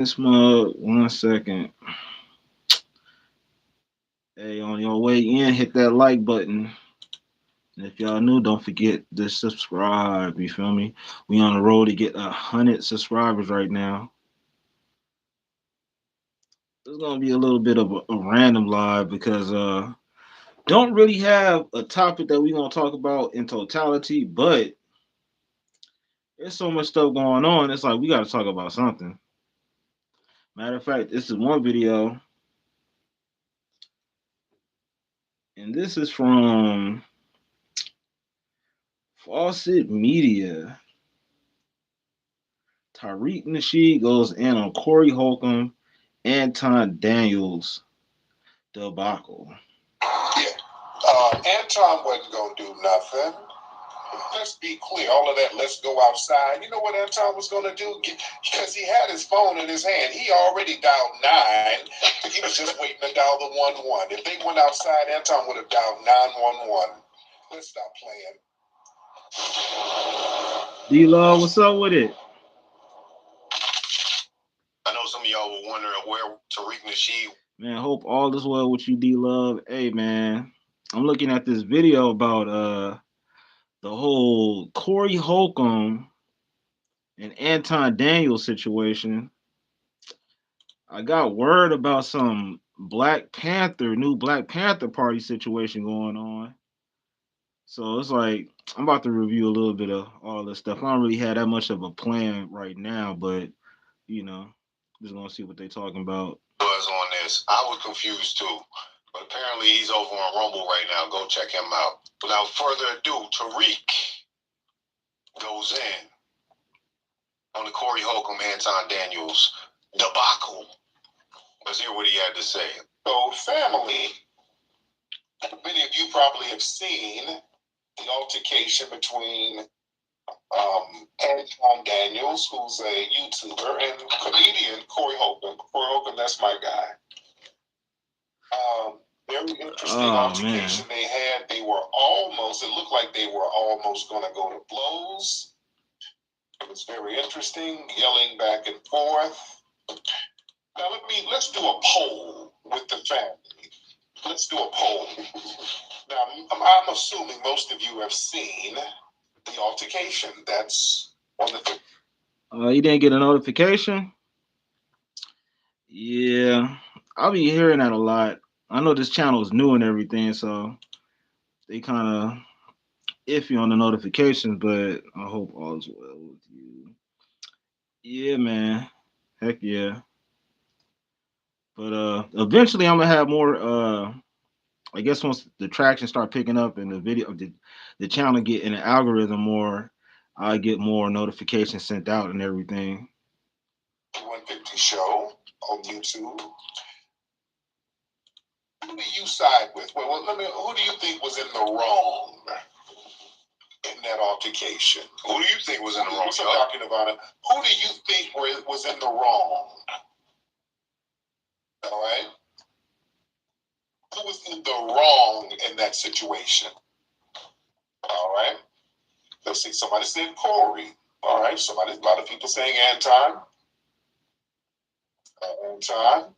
This mug, 1 second. Hey, on your way in, hit that like button. And if y'all new, don't forget to subscribe. You feel me? We on the road to get 100 subscribers right now. It's gonna be a little bit of a random live because don't really have a topic that we gonna talk about in totality, but there's so much stuff going on. It's like we gotta talk about something. Matter of fact, this is one video, and this is from Fawcett Media. Tariq Nasheed goes in on Corey Holcomb, Anton Daniels debacle. Yeah. Anton wasn't going to do nothing. Let's be clear. All of that, let's go outside. You know what Anton was going to do? Because he had his phone in his hand. He already dialed 9. He was just waiting to dial the 1-1. If they went outside, Anton would have dialed 911. Let's stop playing. D-Law, what's up with it? I know some of y'all were wondering where Tariq Nasheed. Man, hope all is well with you, D-Love. Hey, man, I'm looking at this video about the whole Corey Holcomb and Anton Daniels situation. I got word about some new Black Panther party situation going on. So it's like I'm about to review a little bit of all this stuff. I don't really have that much of a plan right now, but you know, just gonna see what they talking about. Was on this. I was confused too. But apparently he's over on Rumble right now. Go check him out. Without further ado, Tariq goes in on the Corey Holcomb, Anton Daniels debacle. Let's hear what he had to say. So, family, many of you probably have seen the altercation between Anton Daniels, who's a YouTuber, and comedian Corey Holcomb. Corey Holcomb, that's my guy. Very interesting altercation they had. They were almost, it looked like they were almost going to go to blows. It was very interesting, yelling back and forth. Now let's do a poll with the family. Let's do a poll. Now I'm assuming most of you have seen the altercation. That's one of the. You didn't get a notification? Yeah, I'll be hearing that a lot. I know this channel is new and everything, so they kind of iffy on the notifications, but I hope all is well with you. Yeah, man. Heck yeah. But eventually I'm gonna have more I guess once the traction start picking up and the channel get in the algorithm more, I get more notifications sent out and everything. 150 show on YouTube. Who do you side with? Well, who do you think was in the wrong in that altercation? Who do you think was in the wrong? I'm talking about it. Who do you think was in the wrong? All right. Who was in the wrong in that situation? All right. Let's see. Somebody said Corey. All right. A lot of people saying Anton. Anton.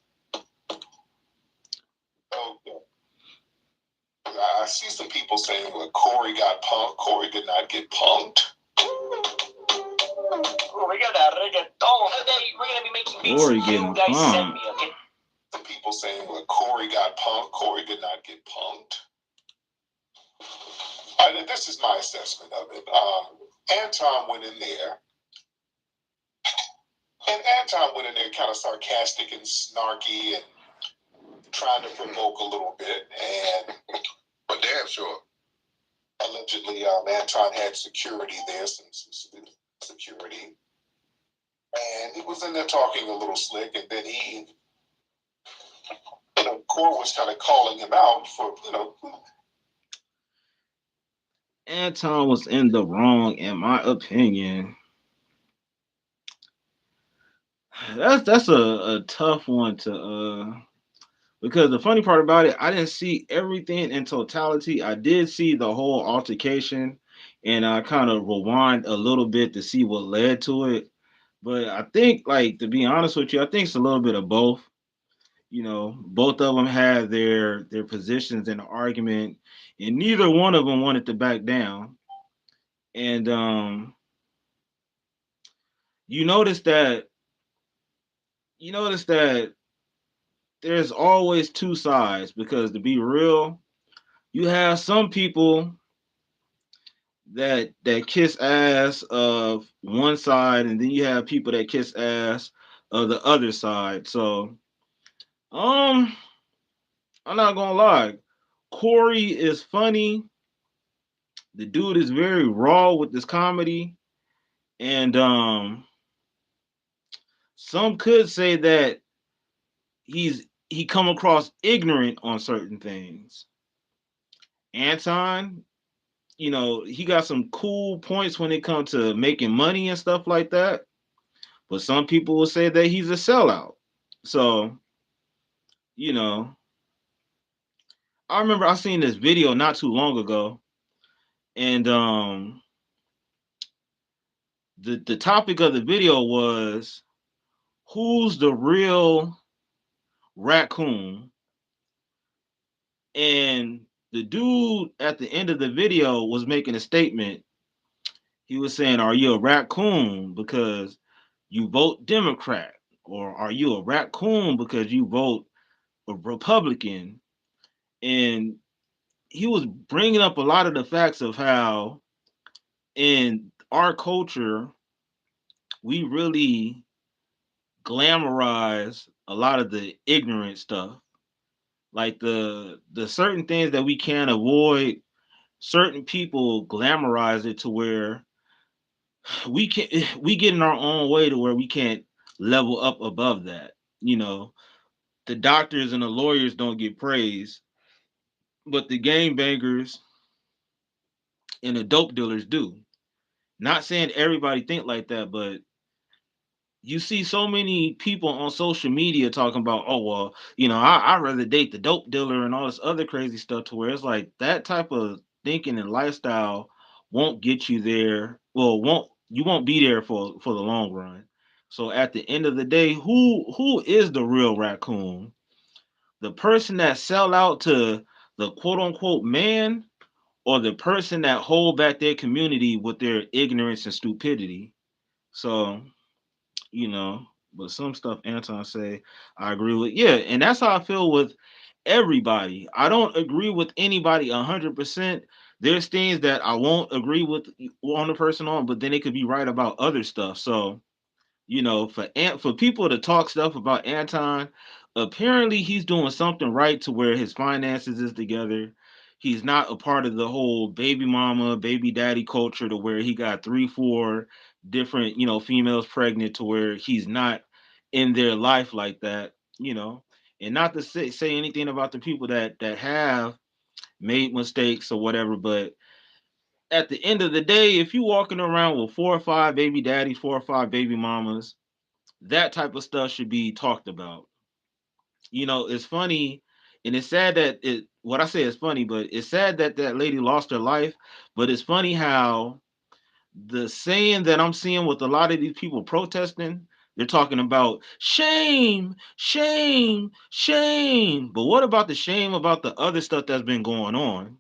Okay. I see some people saying, well, Corey got punked. Corey did not get punked. Corey getting punked. Some people saying, well, Corey got punked. Corey did not get punked. This is my assessment of it. Anton went in there. And Anton went in there kind of sarcastic and snarky and trying to provoke a little bit. But damn sure. Allegedly, Anton had security there, some security. And he was in there talking a little slick, and then Corey was kind of calling him out for, Anton was in the wrong, in my opinion. That's a tough one to because the funny part about it, I didn't see everything in totality. I did see the whole altercation, and I kind of rewind a little bit to see what led to it. But I think, like, to be honest with you, I think it's a little bit of both. Both of them had their positions in the argument, and neither one of them wanted to back down. And you notice that you notice that there's always two sides because, to be real, you have some people that kiss ass of one side, and then you have people that kiss ass of the other side. So, um, I'm not gonna lie, Corey is funny. The dude is very raw with this comedy, and some could say that he come across ignorant on certain things. Anton, he got some cool points when it comes to making money and stuff like that. But some people will say that he's a sellout. So, you know, I remember I seen this video not too long ago, and the topic of the video was who's the real raccoon. And the dude at the end of the video was making a statement. He was saying, "Are you a raccoon because you vote Democrat, or are you a raccoon because you vote a Republican?" And he was bringing up a lot of the facts of how in our culture we really glamorize a lot of the ignorant stuff, like the certain things that we can't avoid. Certain people glamorize it to where we get in our own way to where we can't level up above that. The doctors and the lawyers don't get praise, but the game bangers and the dope dealers do. Not saying everybody think like that, but you see so many people on social media talking about, oh well, I'd rather date the dope dealer and all this other crazy stuff, to where it's like that type of thinking and lifestyle won't get you there. Well, won't you won't be there for the long run. So at the end of the day, who is the real raccoon? The person that sell out to the quote unquote man, or the person that hold back their community with their ignorance and stupidity? So, you know. But some stuff Anton say, I agree with. Yeah, and that's how I feel with everybody. I don't agree with anybody 100%. There's things that I won't agree with on the person on, but then it could be right about other stuff. So, for people to talk stuff about Anton, apparently he's doing something right to where his finances is together. He's not a part of the whole baby mama, baby daddy culture to where he got three, four different, females pregnant, to where he's not in their life like that, you know. And not to say anything about the people that have made mistakes or whatever, but at the end of the day, if you walking around with four or five baby daddies, four or five baby mamas, that type of stuff should be talked about. It's funny, and it's sad that it. What I say is funny, but it's sad that that lady lost her life. But it's funny how the saying that I'm seeing with a lot of these people protesting, they're talking about shame, shame, shame. But what about the shame about the other stuff that's been going on?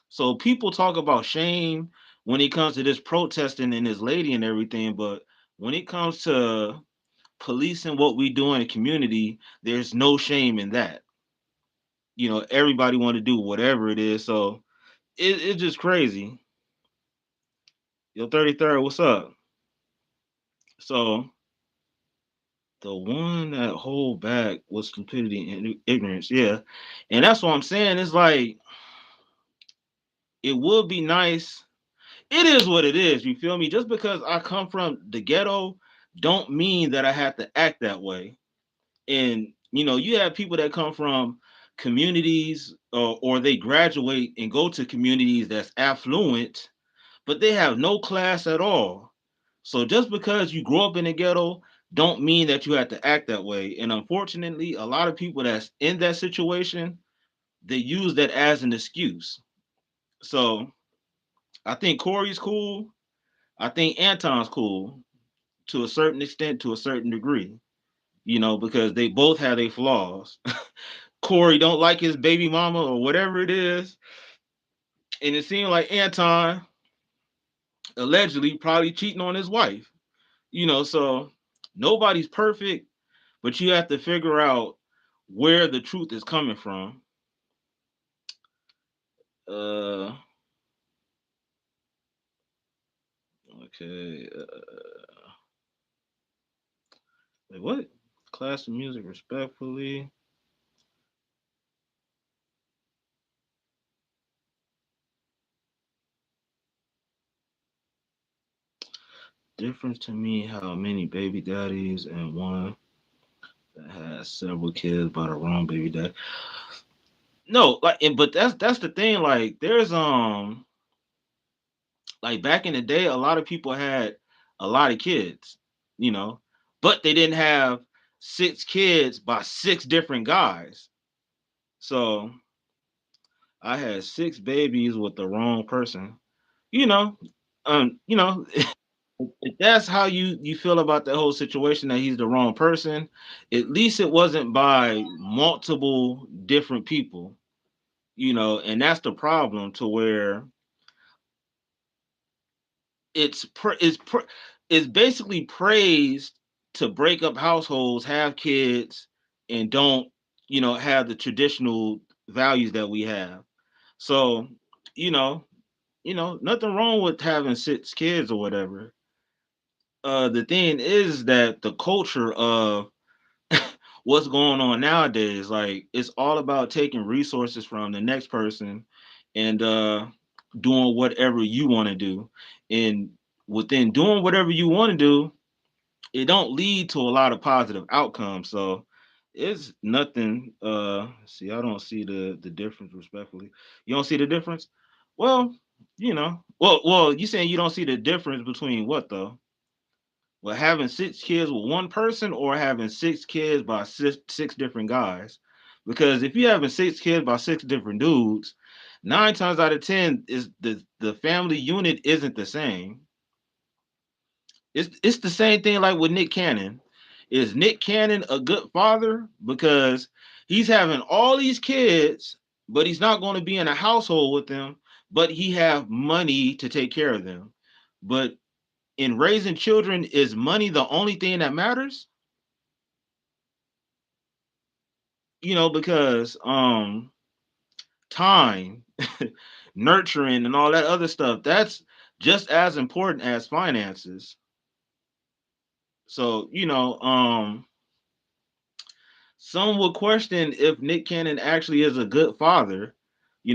So people talk about shame when it comes to this protesting and this lady and everything, but when it comes to policing what we do in the community, there's no shame in that. Everybody want to do whatever it is, so it's just crazy. Yo, 33rd, what's up? So the one that hold back was stupidity and ignorance, yeah, and that's what I'm saying. It's like it would be nice. It is what it is. You feel me? Just because I come from the ghetto, don't mean that I have to act that way. And you have people that come from communities, or they graduate and go to communities that's affluent, but they have no class at all. So just because you grow up in the ghetto don't mean that you have to act that way. And unfortunately, a lot of people that's in that situation, they use that as an excuse. So I think Corey's cool. I think Anton's cool. to a certain extent, to a certain degree, because they both have their flaws. Corey don't like his baby mama or whatever it is, and it seemed like Anton allegedly probably cheating on his wife. So nobody's perfect, but you have to figure out where the truth is coming from. Uh, okay. Wait, what? Class of music respectfully. Difference to me how many baby daddies and one that has several kids by the wrong baby dad. No, but that's the thing. Like, there's like back in the day, a lot of people had a lot of kids, you know, but they didn't have six kids by six different guys. So I had six babies with the wrong person. You know, if that's how you feel about the whole situation that he's the wrong person, at least it wasn't by multiple different people. And that's the problem to where it's pr- it's pr- it's basically praised to break up households, have kids, and don't have the traditional values that we have. So, you know, nothing wrong with having six kids or whatever. The thing is that the culture of what's going on nowadays, like it's all about taking resources from the next person and doing whatever you want to do. And within doing whatever you want to do, it don't lead to a lot of positive outcomes. So it's nothing. See, I don't see the difference respectfully. You don't see the difference? Well, you saying you don't see the difference between what though? Well, having six kids with one person or having six kids by six different guys. Because if you're having six kids by six different dudes, 9 times out of 10 is the family unit isn't the same. It's the same thing like with Nick Cannon. Is Nick Cannon a good father? Because he's having all these kids, but he's not going to be in a household with them, but he have money to take care of them. But in raising children, is money the only thing that matters? Because time, nurturing and all that other stuff, that's just as important as finances. So, some would question if Nick Cannon actually is a good father.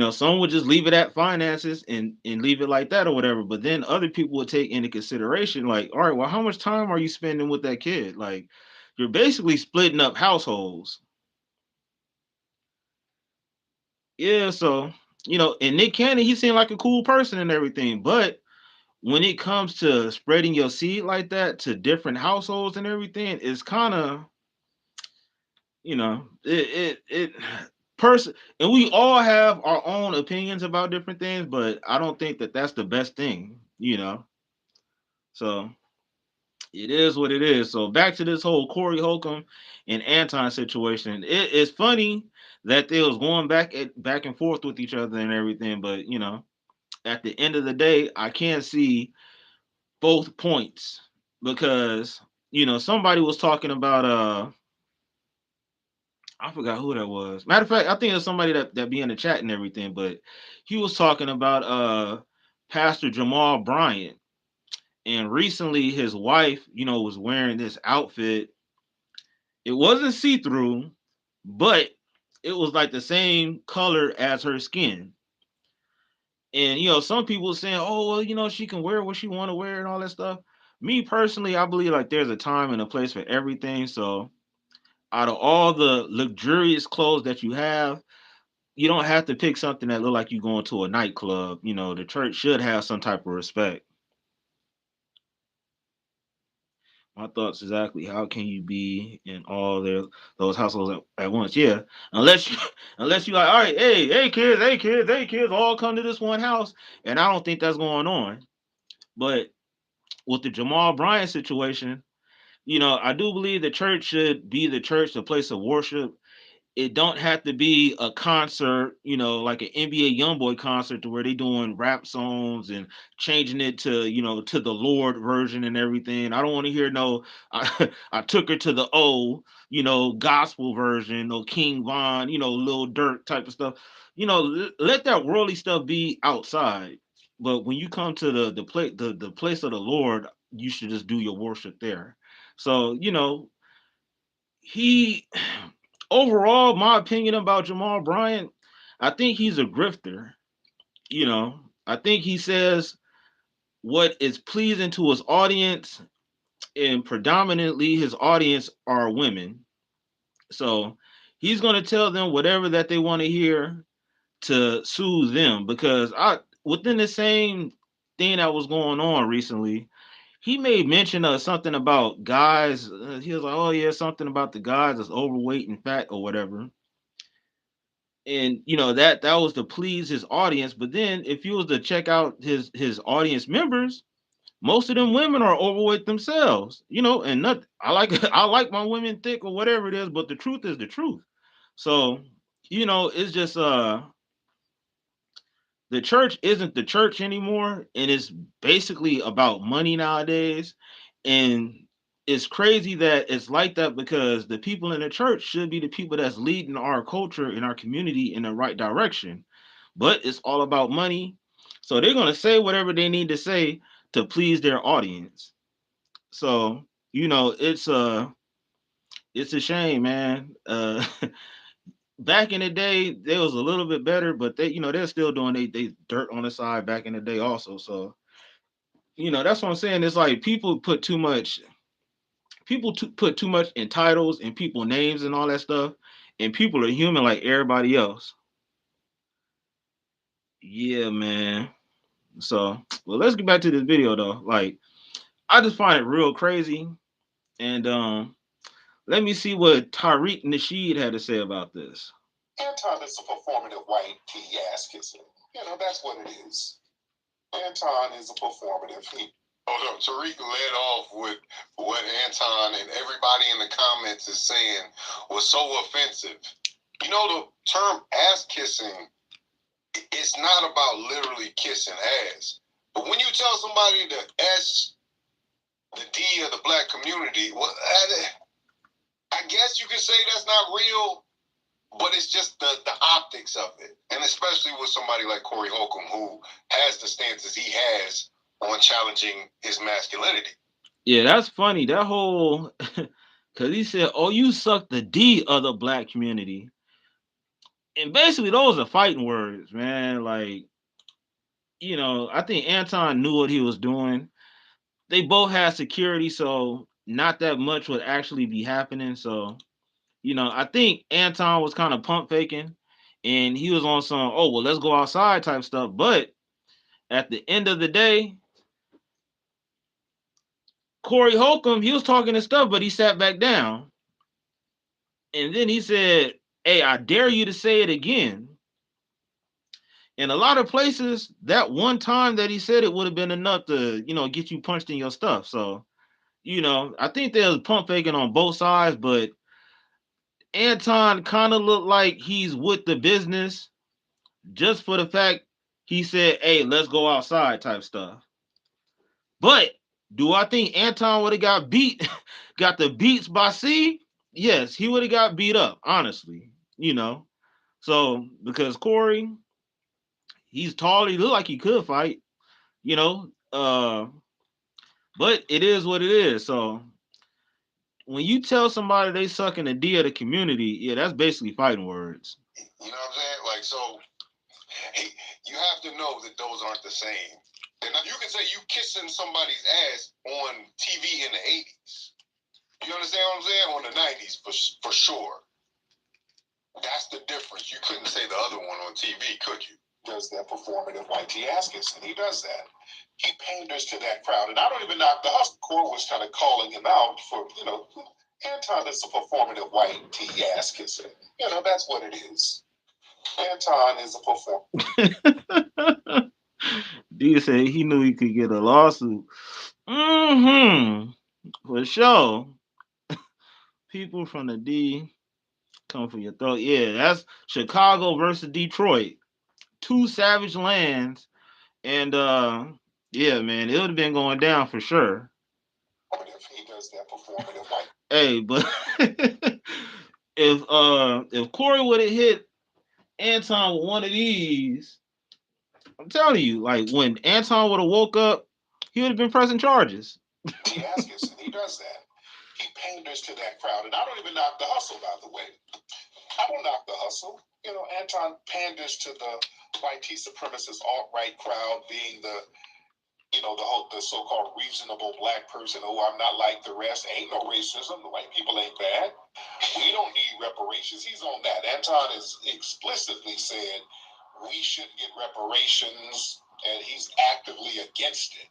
Some would just leave it at finances and leave it like that or whatever. But then other people would take into consideration, like, all right, well, how much time are you spending with that kid? Like, you're basically splitting up households. Yeah, so and Nick Cannon, he seemed like a cool person and everything, but when it comes to spreading your seed like that to different households and everything, it's kind of it person, and we all have our own opinions about different things, but I don't think that that's the best thing. So it is what it is. So back to this whole Corey Holcomb and Anton situation. It is funny that they was going back and forth with each other and everything, but at the end of the day, I can't see both points because somebody was talking about I forgot who that was. Matter of fact, I think it was somebody that be in the chat and everything, but he was talking about Pastor Jamal Bryant. And recently his wife, was wearing this outfit. It wasn't see-through, but it was like the same color as her skin. And some people saying, "Oh, well, she can wear what she want to wear and all that stuff." Me personally, I believe like there's a time and a place for everything. So, out of all the luxurious clothes that you have, you don't have to pick something that look like you going to a nightclub. The church should have some type of respect. My thoughts exactly. How can you be in all those households at once? Yeah, unless you unless you like, all right, hey kids, hey kids, hey kids, all come to this one house, and I don't think that's going on. But with the Jamal Bryant situation, I do believe the church should be the church, the place of worship. It don't have to be a concert, like an NBA YoungBoy concert to where they doing rap songs and changing it to, to the Lord version and everything. I don't want to hear no, I took her to the gospel version, no King Von, Lil Durk type of stuff. Let that worldly stuff be outside. But when you come to the place of the Lord, you should just do your worship there. So, he overall, my opinion about Jamal Bryant, I think he's a grifter. I think he says what is pleasing to his audience, and predominantly his audience are women. So he's gonna tell them whatever that they want to hear to soothe them. Because I within the same thing that was going on recently, he made mention of something about guys. He was like, "Oh yeah, something about the guys that's overweight and fat or whatever." And that was to please his audience. But then if you was to check out his audience members, most of them women are overweight themselves. And not I like I like my women thick or whatever it is, but the truth is the truth. So it's just the church isn't the church anymore, and it's basically about money nowadays. And it's crazy that it's like that, because the people in the church should be the people that's leading our culture and our community in the right direction, but it's all about money. So they're going to say whatever they need to say to please their audience. So it's a shame, man. Back in the day, they was a little bit better, but they're still doing they dirt on the side back in the day also. So that's what I'm saying. It's like put too much in titles and people names and all that stuff, and people are human like everybody else. Yeah, man. So well, let's get back to this video though. Like, I just find it real crazy, and let me see what Tariq Nasheed had to say about this. Anton is a performative white tea ass kisser. That's what it is. Anton is a performative. Hold up, Tariq led off with what Anton and everybody in the comments is saying was so offensive. The term ass kissing, it's not about literally kissing ass. But when you tell somebody the S, the D of the black community, well, I guess you could say that's not real, but it's just the optics of it. And especially with somebody like Corey Holcomb, who has the stances he has on challenging his masculinity. Yeah, that's funny. That whole because he said, "Oh, you suck the D of the black community," and basically those are fighting words, man. Like, I think Anton knew what he was doing. They both had security, so not that much would actually be happening. So, I think Anton was kind of pump faking, and he was on some, "Oh, well, let's go outside" type stuff. But at the end of the day, Corey Holcomb, he was talking his stuff, but he sat back down. And then he said, "Hey, I dare you to say it again." In a lot of places, that one time that he said it would have been enough to, get you punched in your stuff. So, I think there's pump faking on both sides, but Anton kind of looked like he's with the business just for the fact he said, "Hey, let's go outside" type stuff. But do I think Anton would have got beat, got the beats by C? Yes, he would have got beat up, honestly. So because Corey, he's tall, he looked like he could fight, you know. But it is what it is. So when you tell somebody they suck in the D of the community, yeah, that's basically fighting words. You know what I'm saying? Like, so hey, you have to know that those aren't the same. And you can say you kissing somebody's ass on TV in the 80s. You understand what I'm saying? On the 90s, for sure. That's the difference. You couldn't say the other one on TV, could you? Does that performative white tea ass kissing? He does that. He panders to that crowd. And I don't even know, the Hustle Core was kind of calling him out for, Anton is a performative white tea ass kisser. That's what it is. Anton is a performer. D said he knew he could get a lawsuit. Mm-hmm. For sure. People from the D come for your throat. Yeah, that's Chicago versus Detroit. Two savage lands. And yeah, man, it would have been going down for sure. If he does that performative like Hey, but if Corey would have hit Anton with one of these, I'm telling you, like when Anton would have woke up, he would have been pressing charges. he asks, and he does that. He panders to that crowd, and I don't even knock the hustle, by the way. I don't knock the hustle. You know, Anton panders to the white supremacist alt-right crowd, being the the so-called reasonable black person. Oh, I'm not like the rest. Ain't no racism. The white people ain't bad. We don't need reparations. He's on that. Anton has explicitly said we should get reparations, and he's actively against it.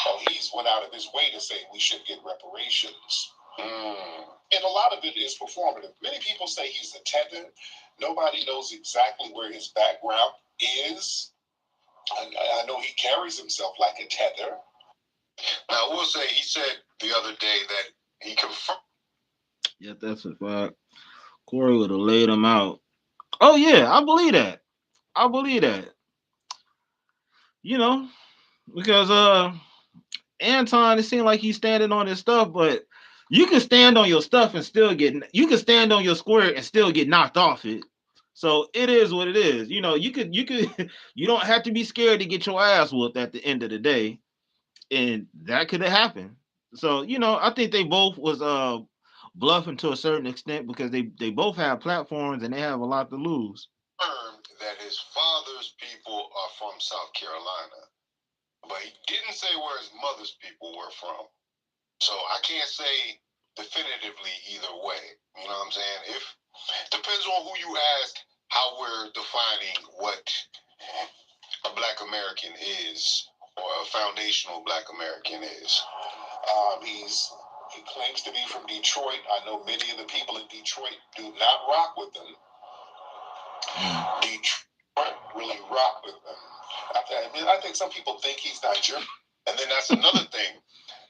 So he's went out of his way to say we should get reparations. And a lot of it is performative. Many people say he's a tether. Nobody knows exactly where his background is. I know he carries himself like a tether. Now, I will say, he said the other day that he confirmed. Yeah, that's a fact. Corey would have laid him out. Oh yeah, I believe that. I believe that. You know, because Anton, it seemed like he's standing on his stuff, but you can stand on your stuff and still get you can stand on your square and still get knocked off it. So it is what it is. You know, you could you don't have to be scared to get your ass whooped at the end of the day. And that could have happened. So, you know, I think they both was bluffing to a certain extent because they both have platforms and they have a lot to lose. That his father's people are from South Carolina, but he didn't say where his mother's people were from. So I can't say definitively either way. You know what I'm saying? If depends on who you ask how we're defining what a black American is or a foundational black American is. He claims to be from Detroit. I know many of the people in Detroit do not rock with him. Detroit really rock with him. I think some people think he's Nigerian. And then that's another thing.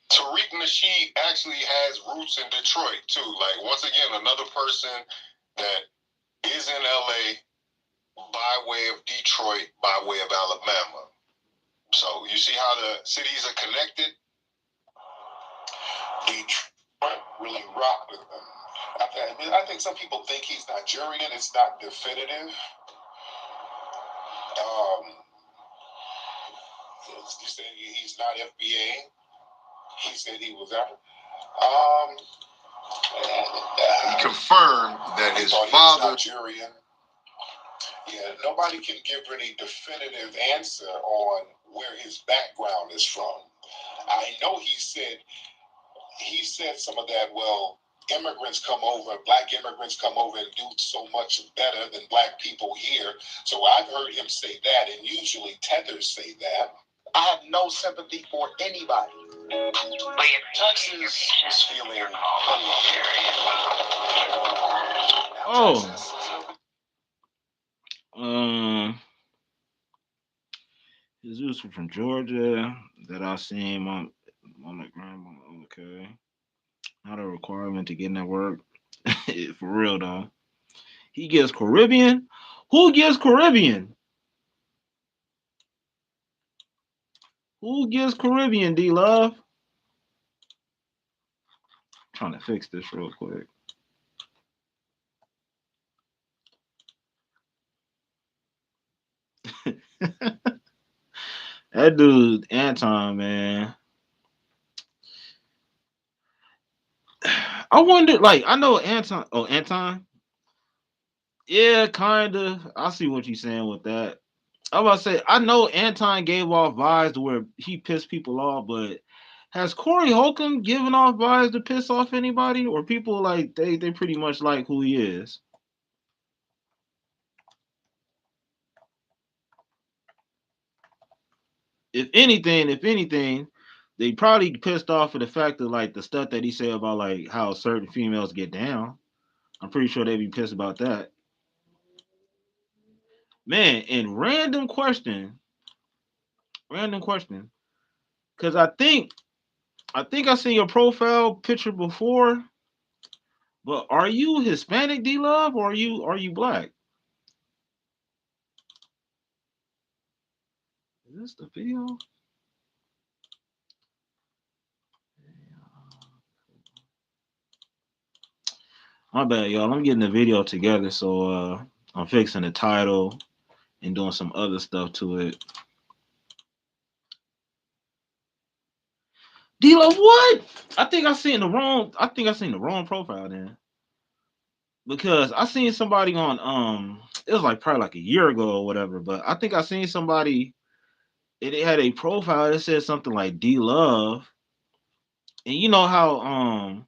Tariq Nasheed actually has roots in Detroit too. Like, once again, another person that is in LA by way of Detroit, by way of Alabama. So you see how the cities are connected? Detroit really rock with them. I think some people think he's Nigerian. It's not definitive. You said he's not FBA. He said he was African. He confirmed that his father was Nigerian. Yeah, nobody can give any definitive answer on where his background is from. I know he said some of that. Well, black immigrants come over and do so much better than black people here. So I've heard him say that, and usually tethers say that. I have no sympathy for anybody. Texas is feeling Oh. Um Jesus from Georgia that I seen on the grandma. Okay. Not a requirement to get in that work. For real though. He gives Caribbean? Who gives Caribbean? Who gives Caribbean, D Love? Trying to fix this real quick. That dude, Anton, man. I wonder, like, I know Anton. Oh, Anton? Yeah, kind of. I see what you're saying with that. I'm about to say, I know Anton gave off vibes to where he pissed people off, but has Corey Holcomb given off vibes to piss off anybody? Or people like they pretty much like who he is? If anything, they probably pissed off at the fact of like the stuff that he said about like how certain females get down. I'm pretty sure they'd be pissed about that. Man, and random question, because I think I think I seen your profile picture before, but are you Hispanic, D Love, or are you black? Is this the video? My bad, y'all. I'm getting the video together, so I'm fixing the title and doing some other stuff to it. D Love, what? I think I seen the wrong profile then. Because I seen somebody on it was like probably like a year ago or whatever, but I think I seen somebody it had a profile that said something like D Love. And you know how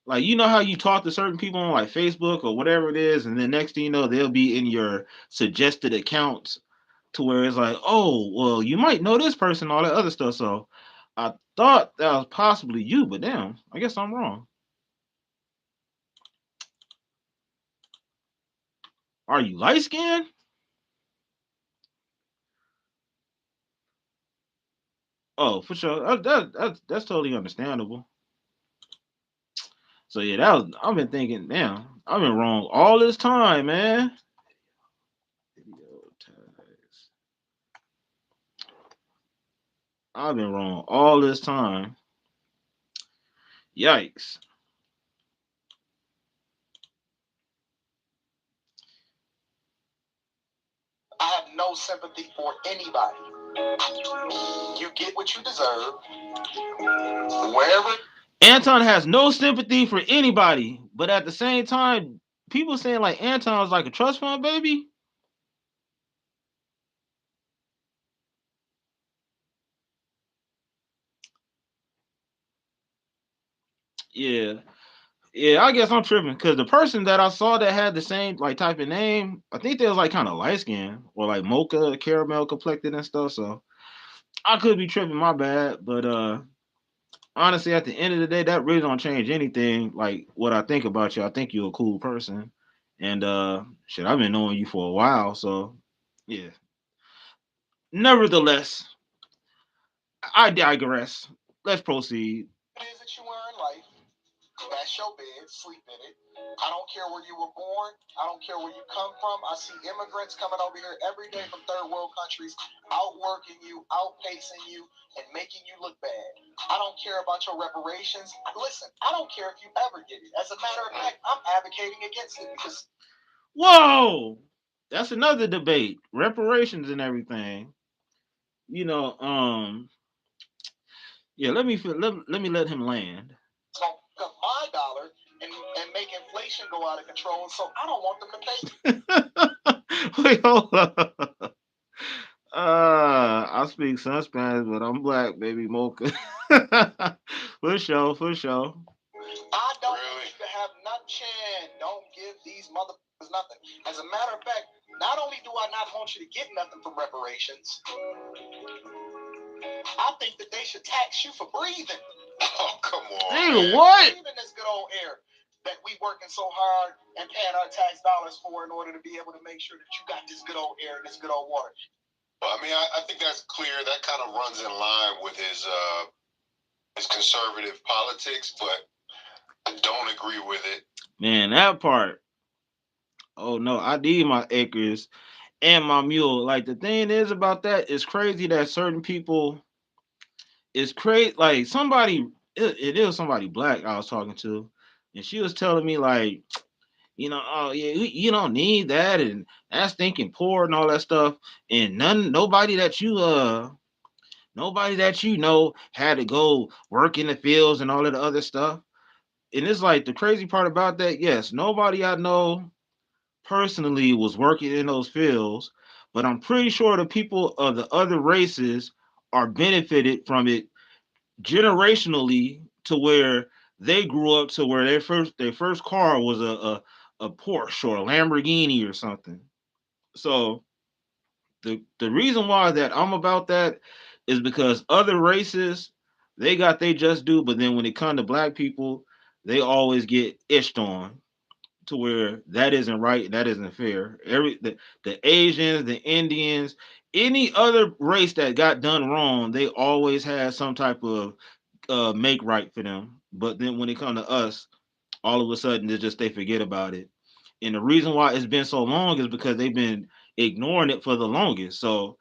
like you know how you talk to certain people on like Facebook or whatever it is, and then next thing you know they'll be in your suggested accounts to where it's like, oh well, you might know this person, all that other stuff. So I thought that was possibly you, but damn, I guess I'm wrong. Are you light skinned? Oh, for sure. That's totally understandable. So yeah, that was. I've been thinking, damn, I've been wrong all this time, man. Video tags. I've been wrong all this time. Yikes. I have no sympathy for anybody. You get what you deserve. Wherever. Anton has no sympathy for anybody, but at the same time, people saying like Anton is like a trust fund baby. Yeah, yeah. I guess I'm tripping because the person that I saw that had the same like type of name, I think they was like kind of light skinned or like mocha caramel complected and stuff. So I could be tripping. My bad, but honestly, at the end of the day, that really don't change anything. Like what I think about you, I think you're a cool person, and shit, I've been knowing you for a while, so yeah. Nevertheless, I digress. Let's proceed. It is that you are in life. That's your bed. Sleep in it. I don't care where you were born. I don't care where you come from. I see immigrants coming over here every day from third world countries, outworking you, outpacing you, and making you look bad. I don't care about your reparations. Listen, I don't care if you ever get it. As a matter of fact, I'm advocating against it because. Whoa, that's another debate. Reparations and everything. You know, yeah. Let me let him land. So my dollar and make inflation go out of control. So I don't want them to pay. Wait, hold up. I speak some Spanish, but I'm black, baby mocha. For sure, for sure. I don't really need to have nothing. Don't give these motherfuckers nothing. As a matter of fact, not only do I not want you to get nothing from reparations, I think that they should tax you for breathing. Oh, come on. Nigga, what? Breathing this good old air that we working so hard and paying our tax dollars for in order to be able to make sure that you got this good old air and this good old water. Well, I mean, I think that's clear. That kind of runs in line with his conservative politics, but I don't agree with it. Man, that part. Oh no, I need my acres and my mule. Like the thing is about that, it's crazy that certain people it's crazy. Like somebody, it is somebody black I was talking to, and she was telling me like, oh yeah, you don't need that, and that's thinking poor and all that stuff, and nobody that you know had to go work in the fields and all of the other stuff. And it's like the crazy part about that, yes, nobody I know personally was working in those fields, but I'm pretty sure the people of the other races are benefited from it generationally to where they grew up to where their first car was a Porsche or a Lamborghini or something. So the reason why that I'm about that is because other races they got they just do, but then when it comes to black people, they always get itched on to where that isn't right, that isn't fair. The Asians, the Indians, any other race that got done wrong, they always had some type of make right for them. But then when it come to us, all of a sudden it's just they forget about it. And the reason why it's been so long is because they've been ignoring it for the longest. So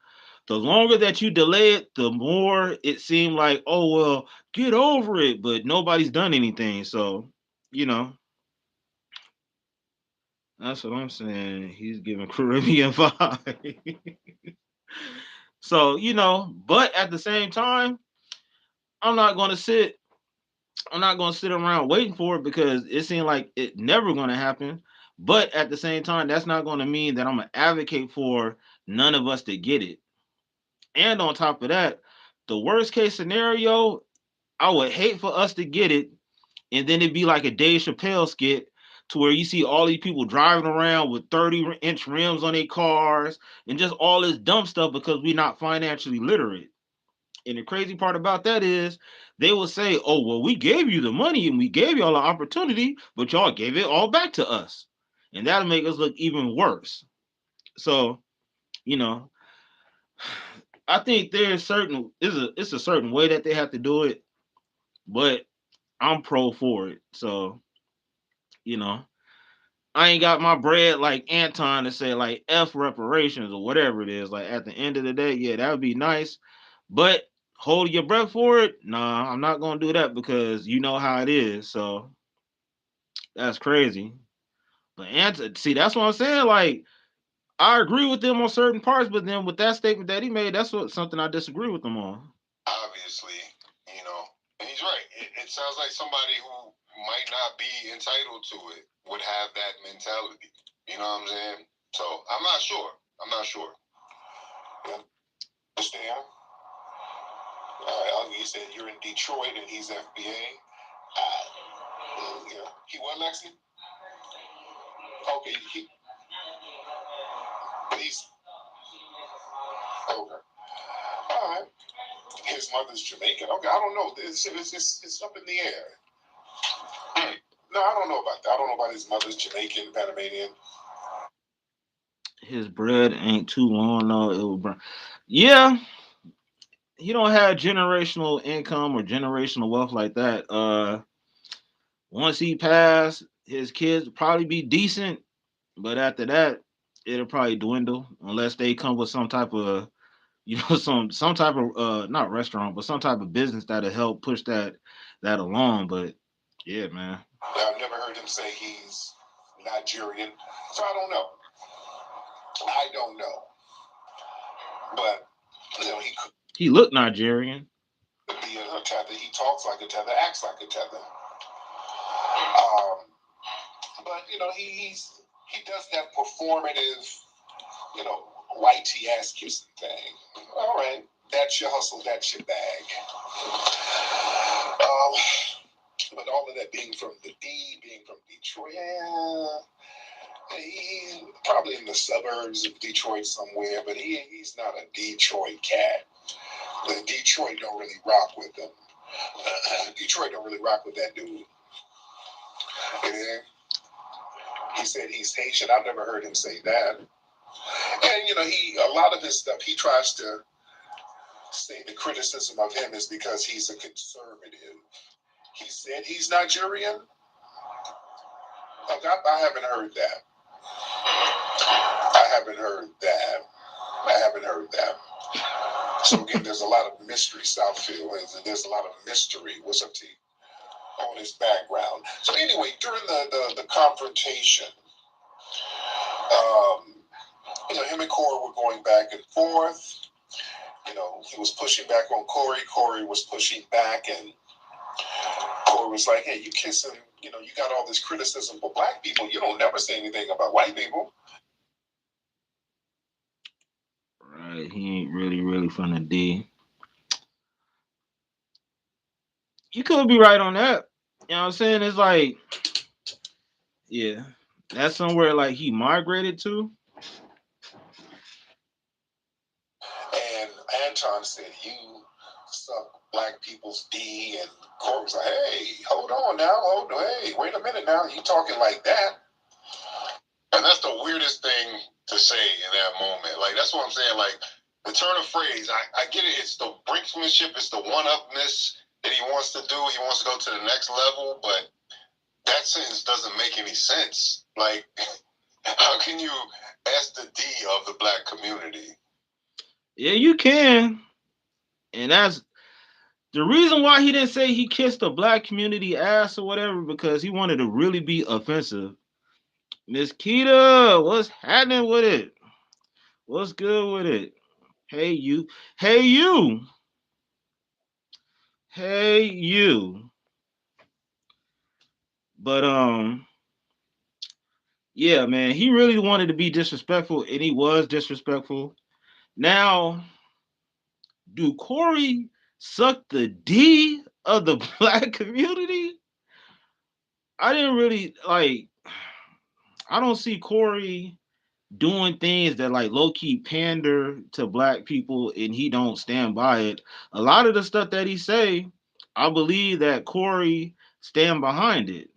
the longer that you delay it, the more it seemed like, oh well, get over it. But nobody's done anything. So, you know, that's what I'm saying. He's giving Caribbean vibe. So, but at the same time, I'm not gonna sit I'm not gonna sit around waiting for it because it seemed like it never gonna happen. But at the same time, that's not gonna mean that I'm gonna advocate for none of us to get it. And on top of that, the worst case scenario, I would hate for us to get it, and then it'd be like a Dave Chappelle skit to where you see all these people driving around with 30-inch rims on their cars and just all this dumb stuff because we're not financially literate. And the crazy part about that is they will say, oh, well, we gave you the money and we gave y'all an opportunity, but y'all gave it all back to us. And that'll make us look even worse. So, you know, I think there's certain it's a certain way that they have to do it, but I'm pro for it. So, you know, I ain't got my bread like Anton to say like F reparations or whatever it is. Like at the end of the day, yeah, that would be nice. But hold your breath for it. Nah, I'm not gonna do that because you know how it is. So that's crazy. But Anton, see, that's what I'm saying. Like I agree with them on certain parts, but then with that statement that he made, that's what something I disagree with them on. Obviously, and he's right. It sounds like somebody who might not be entitled to it would have that mentality. You know what I'm saying? So I'm not sure. I'm not sure. You understand? All right, you said you're in Detroit and he's FBA. He what, Lexi? Okay, he's okay. All right. His mother's Jamaican. Okay, I don't know. It's up in the air. No, I don't know about that. I don't know about his mother's Jamaican, Panamanian. His bread ain't too long though. It will burn. Yeah, he don't have generational income or generational wealth like that. Once he passed, his kids will probably be decent, but after that, it'll probably dwindle unless they come with some type of some type of not restaurant, but some type of business that'll help push that along. But yeah, man. I've never heard him say he's Nigerian, so I don't know. I don't know, but he looked Nigerian. Be a tether. He talks like a tether, acts like a tether. But he does that performative, white ass kissing thing. All right, that's your hustle, that's your bag. But all of that being from the D, being from Detroit, he's probably in the suburbs of Detroit somewhere, but he's not a Detroit cat. The Detroit don't really rock with him. Detroit don't really rock with that dude. And he said he's Haitian. I've never heard him say that. And a lot of his stuff he tries to say the criticism of him is because he's a conservative. He said he's Nigerian. I haven't heard that. I haven't heard that. So again, there's a lot of mystery, Southfield, and there's a lot of mystery. What's up, T? On his background. So anyway, during the confrontation, him and Corey were going back and forth. He was pushing back on Corey. Corey was pushing back, and Corey was like, "Hey, you kissing? You got all this criticism for black people. You don't never say anything about white people." Right, he ain't really from the D. You could be right on that. You know what I'm saying? It's like, yeah, that's somewhere like he migrated to. And Anton said, "You suck black people's D," and Corey was like, "Hey, hold on now, hey, wait a minute now, you talking like that?" And that's the weirdest thing to say in that moment. Like, that's what I'm saying. Like, The turn of phrase, I get it. It's the brinksmanship. It's the one-upness that he wants to do. He wants to go to the next level, but that sentence doesn't make any sense. Like, how can you ask the D of the black community? Yeah, you can. And that's the reason why he didn't say he kissed the black community ass or whatever, because he wanted to really be offensive. Miss Keita, what's happening with it? What's good with it? Hey you. Hey you. Hey you. But yeah, man, he really wanted to be disrespectful and he was disrespectful. Now, do Corey suck the D of the black community? I didn't really like I don't see Corey doing things that like low key pander to black people and he don't stand by it. A lot of the stuff that he say, I believe that Corey stand behind it.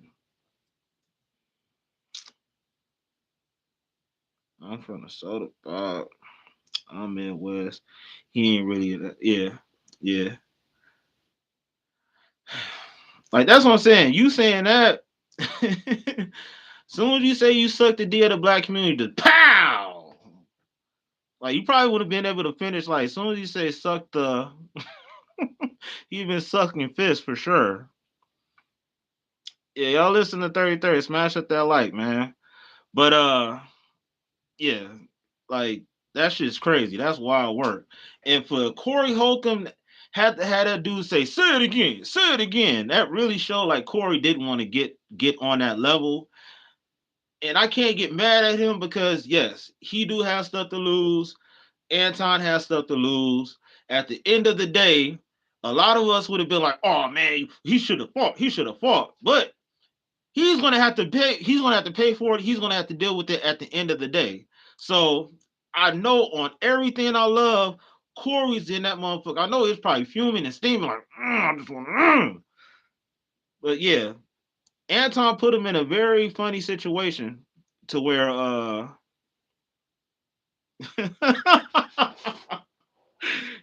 I'm from the soda Bob. I'm in West. He ain't really yeah. Yeah. Like that's what I'm saying. You saying that soon as you say you suck the D of the black community, just pow. Like you probably would have been able to finish like as soon as you say suck the he been sucking fist for sure. Yeah, y'all listen to 3030. Smash up that like, man. But yeah, like that shit's crazy. That's wild work. And for Corey Holcomb had to have that dude say it again, say it again. That really showed like Corey didn't want to get on that level. And I can't get mad at him because yes, he do have stuff to lose. Anton has stuff to lose. At the end of the day, a lot of us would have been like, oh man, he should have fought. He should have fought. But he's gonna have to pay. He's gonna have to pay for it. He's gonna have to deal with it at the end of the day. So I know on everything I love, Corey's in that motherfucker. I know he's probably fuming and steaming like, I just want. But yeah, Anton put him in a very funny situation to where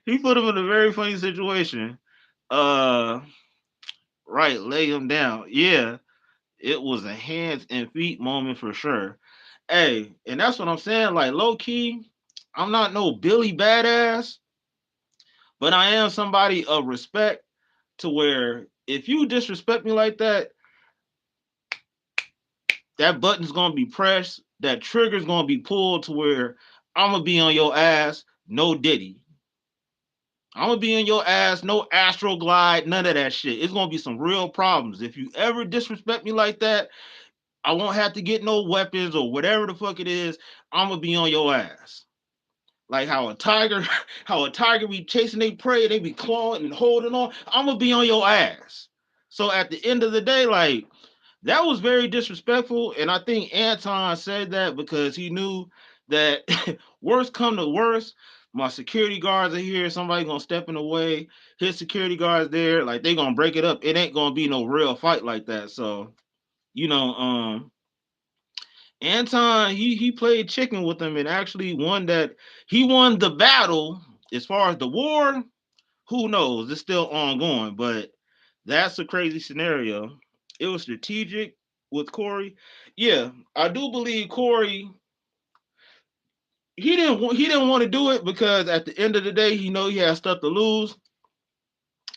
he put him in a very funny situation. Uh, right, lay him down. Yeah, it was a hands and feet moment for sure. Hey, and that's what I'm saying. Like low key, I'm not no Billy badass, but I am somebody of respect to where if you disrespect me like that, that button's gonna be pressed, that trigger's gonna be pulled to where I'm gonna be on your ass, no Diddy. I'm gonna be in your ass, no astral glide, none of that shit. It's gonna be some real problems. If you ever disrespect me like that, I won't have to get no weapons or whatever the fuck it is. I'm gonna be on your ass. Like how a tiger, how a tiger be chasing their prey, they be clawing and holding on. I'm gonna be on your ass. So at the end of the day, like that was very disrespectful, and I think Anton said that because he knew that worst come to worst, my security guards are here. Somebody gonna step in the way. His security guards there, like they gonna break it up. It ain't gonna be no real fight like that. So you know, Anton he played chicken with them and actually won that. He won the battle. As far as the war, who knows? It's still ongoing, but that's a crazy scenario. It was strategic with Corey. Yeah, I do believe Corey. He didn't want to do it because at the end of the day, he know he has stuff to lose,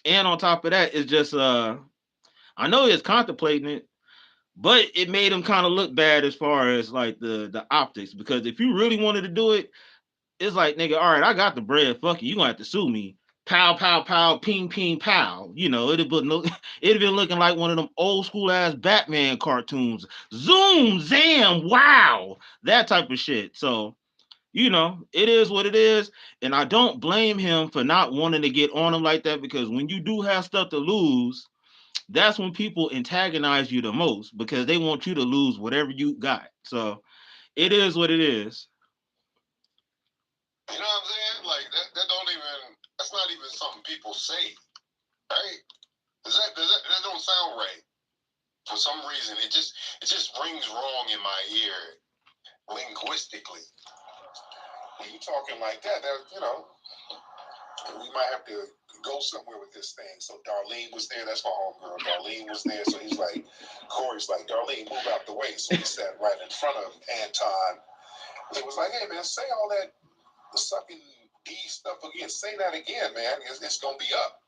and on top of that, it's just I know he's contemplating it, but it made him kind of look bad as far as like the optics. Because if you really wanted to do it, it's like nigga, all right, I got the bread. Fuck you, you gonna have to sue me. Pow, pow, pow, ping, ping, pow. You know, it'd been looking like one of them old school ass Batman cartoons. Zoom, zam, wow, that type of shit. So, you know, it is what it is. And I don't blame him for not wanting to get on him like that because when you do have stuff to lose, that's when people antagonize you the most because they want you to lose whatever you got. So it is what it is. You know what I'm saying? Like that don't even. That's not even something people say, right? That don't sound right? For some reason, it just rings wrong in my ear linguistically. When you talking like that, you know. we might have to go somewhere with this thing. So Darlene was there. That's my homegirl. Darlene was there. So he's like, Corey's like, Darlene, move out the way. So we sat right in front of Anton. He was like, hey, man, say all that sucking D stuff again. Say that again, man. It's going to be up.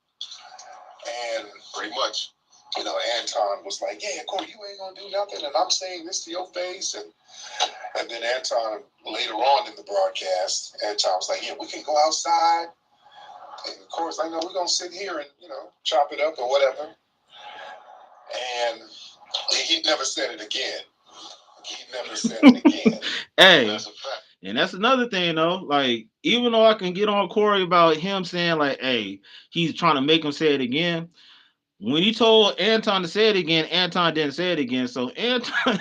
And pretty much, Anton was like, yeah, Corey, you ain't going to do nothing. And I'm saying this to your face. And then Anton, later on in the broadcast, Anton was like, yeah, we can go outside. And of course, I know we're going to sit here and, chop it up or whatever. And he never said it again. He never said it again. Hey, that's a fact. and that's another thing though. Like, even though I can get on Corey about him saying like, hey, he's trying to make him say it again. When he told Anton to say it again, Anton didn't say it again. So Anton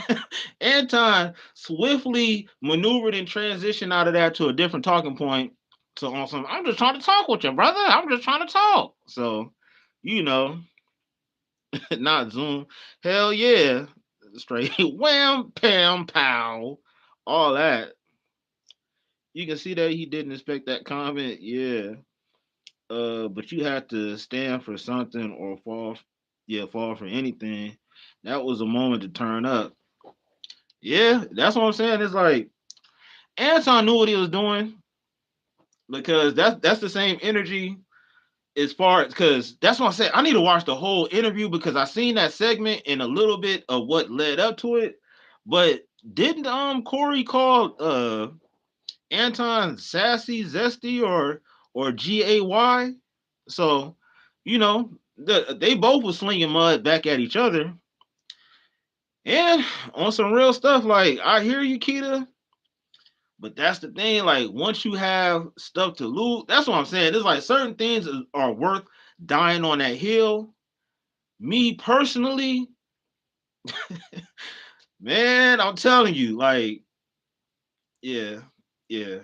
Anton swiftly maneuvered and transitioned out of that to a different talking point. So on some, I'm just trying to talk with you, brother. I'm just trying to talk. So, you know, not Zoom. Hell yeah. Straight wham, pam, pow. All that. You can see that he didn't expect that comment. Yeah. But you had to stand for something or fall, yeah, fall for anything. That was a moment to turn up. Yeah, that's what I'm saying. It's like Anton knew what he was doing because that's the same energy as far as because that's what I said. I need to watch the whole interview because I seen that segment and a little bit of what led up to it. But didn't Corey call Anton sassy, zesty, or gay? So, they both were slinging mud back at each other. And on some real stuff, like, I hear you, Keita, but that's the thing. Like, once you have stuff to lose, that's what I'm saying. It's like certain things are worth dying on that hill. Me personally, man, I'm telling you, like, yeah, yeah,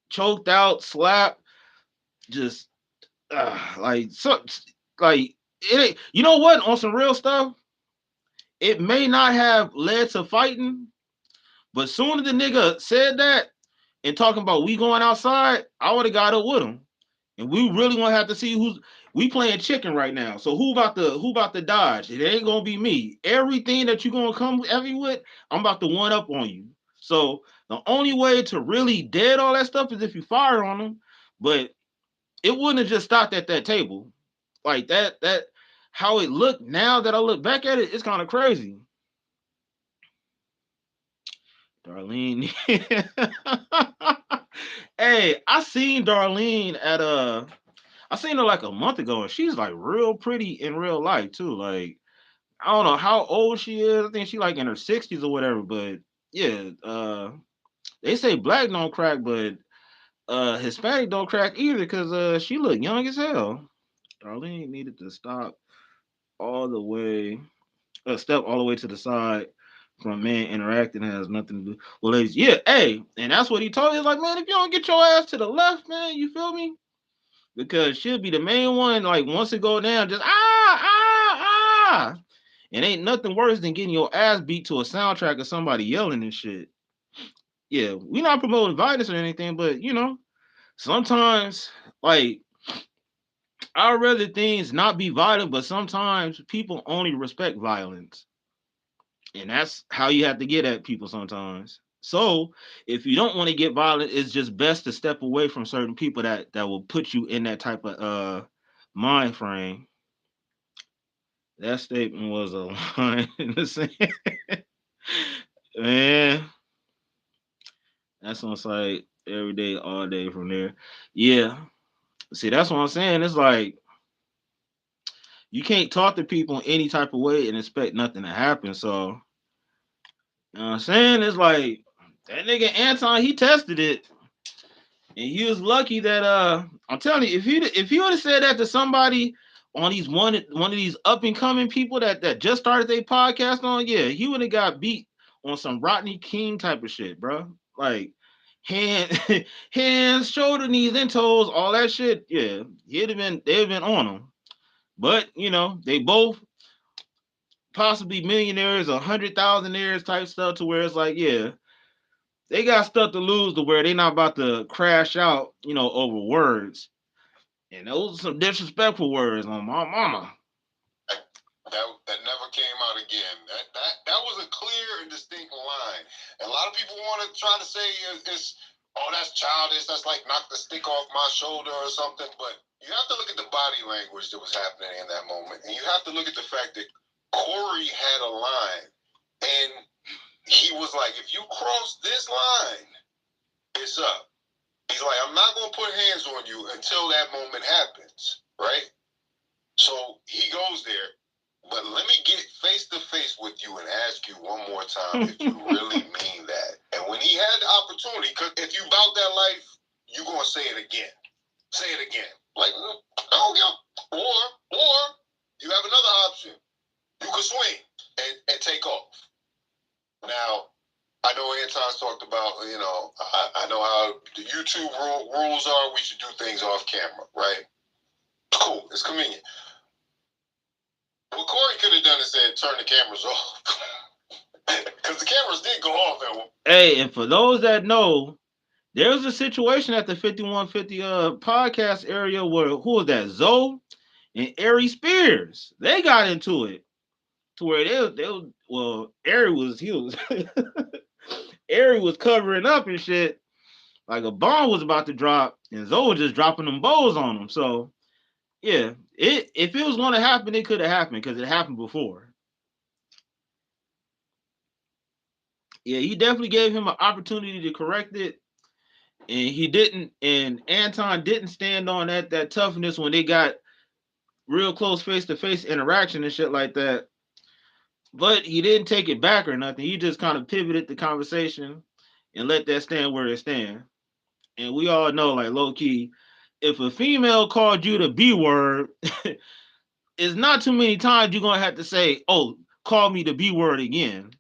choked out, slapped, just like so, like it. You know what? On some real stuff, it may not have led to fighting, but soon as the nigga said that and talking about we going outside, I would have got up with him. And we really gonna have to see who's we playing chicken right now. So who about to dodge? It ain't gonna be me. Everything that you gonna come at me with, I'm about to one up on you. So the only way to really dead all that stuff is if you fire on them. But it wouldn't have just stopped at that table. Like that how it looked now that I look back at it, it's kind of crazy. Darlene. Hey, I seen her like a month ago and she's like real pretty in real life too. Like I don't know how old she is. I think she like in her 60s or whatever, but yeah, they say black don't crack, but Hispanic don't crack either because she look young as hell. Darlene needed to all the way step all the way to the side from man interacting has nothing to do. Well, ladies, yeah, hey, and that's what he told me. He's like, man, if you don't get your ass to the left, man, you feel me? Because she'll be the main one. Like once it go down, just ah. And ain't nothing worse than getting your ass beat to a soundtrack of somebody yelling and shit. Yeah, we not promoting violence or anything, but sometimes like I'd rather things not be violent, but sometimes people only respect violence. And that's how you have to get at people sometimes. So if you don't want to get violent, it's just best to step away from certain people that will put you in that type of mind frame. That statement was a line in the sand. Man, that's on site every day, all day from there. Yeah. See, that's what I'm saying. It's like you can't talk to people in any type of way and expect nothing to happen. So, you know what I'm saying? It's like that nigga Anton, he tested it. And he was lucky that I'm telling you, if he would have said that to somebody on these one of these up and coming people that just started their podcast on, yeah, he would have got beat on some Rodney King type of shit, bro. Like hand hands, shoulder, knees, and toes, all that shit. Yeah, they'd have been on him. But they both possibly millionaires or 100,000 type stuff to where it's like, yeah, they got stuff to lose to where they not about to crash out, over words. And those are some disrespectful words on my mama. That never came out again. That was a clear and distinct line. And a lot of people want to try to say it's that's childish. That's like knock the stick off my shoulder or something. But you have to look at the body language that was happening in that moment, and you have to look at the fact that Corey had a line, and he was like, "If you cross this line, it's up." He's like, "I'm not gonna put hands on you until that moment happens, right?" So he goes there. But let me get face to face with you and ask you one more time if you really mean that. And when he had the opportunity, because if you bout that life, you're going to say it again. Say it again. Like, oh, yeah. Or you have another option. You can swing and take off. Now, I know Anton's talked about, I know how the YouTube rules are. We should do things off camera, right? Cool. It's convenient. What Corey could have done is said, turn the cameras off. Because the cameras did go off at one. Hey, and for those that know, there was a situation at the 5150 podcast area where who was that? Zoe and Ari Spears. They got into it to where Ari was Ari was covering up and shit. Like a bomb was about to drop, and Zoe was just dropping them bows on them. So yeah, if it was going to happen, it could have happened because it happened before. Yeah, he definitely gave him an opportunity to correct it, and he didn't. And Anton didn't stand on that toughness when they got real close face to face interaction and shit like that. But he didn't take it back or nothing. He just kind of pivoted the conversation and let that stand where it stand. And we all know, like low key, if a female called you the B word, it's not too many times you're gonna have to say, "Oh, call me the B word again."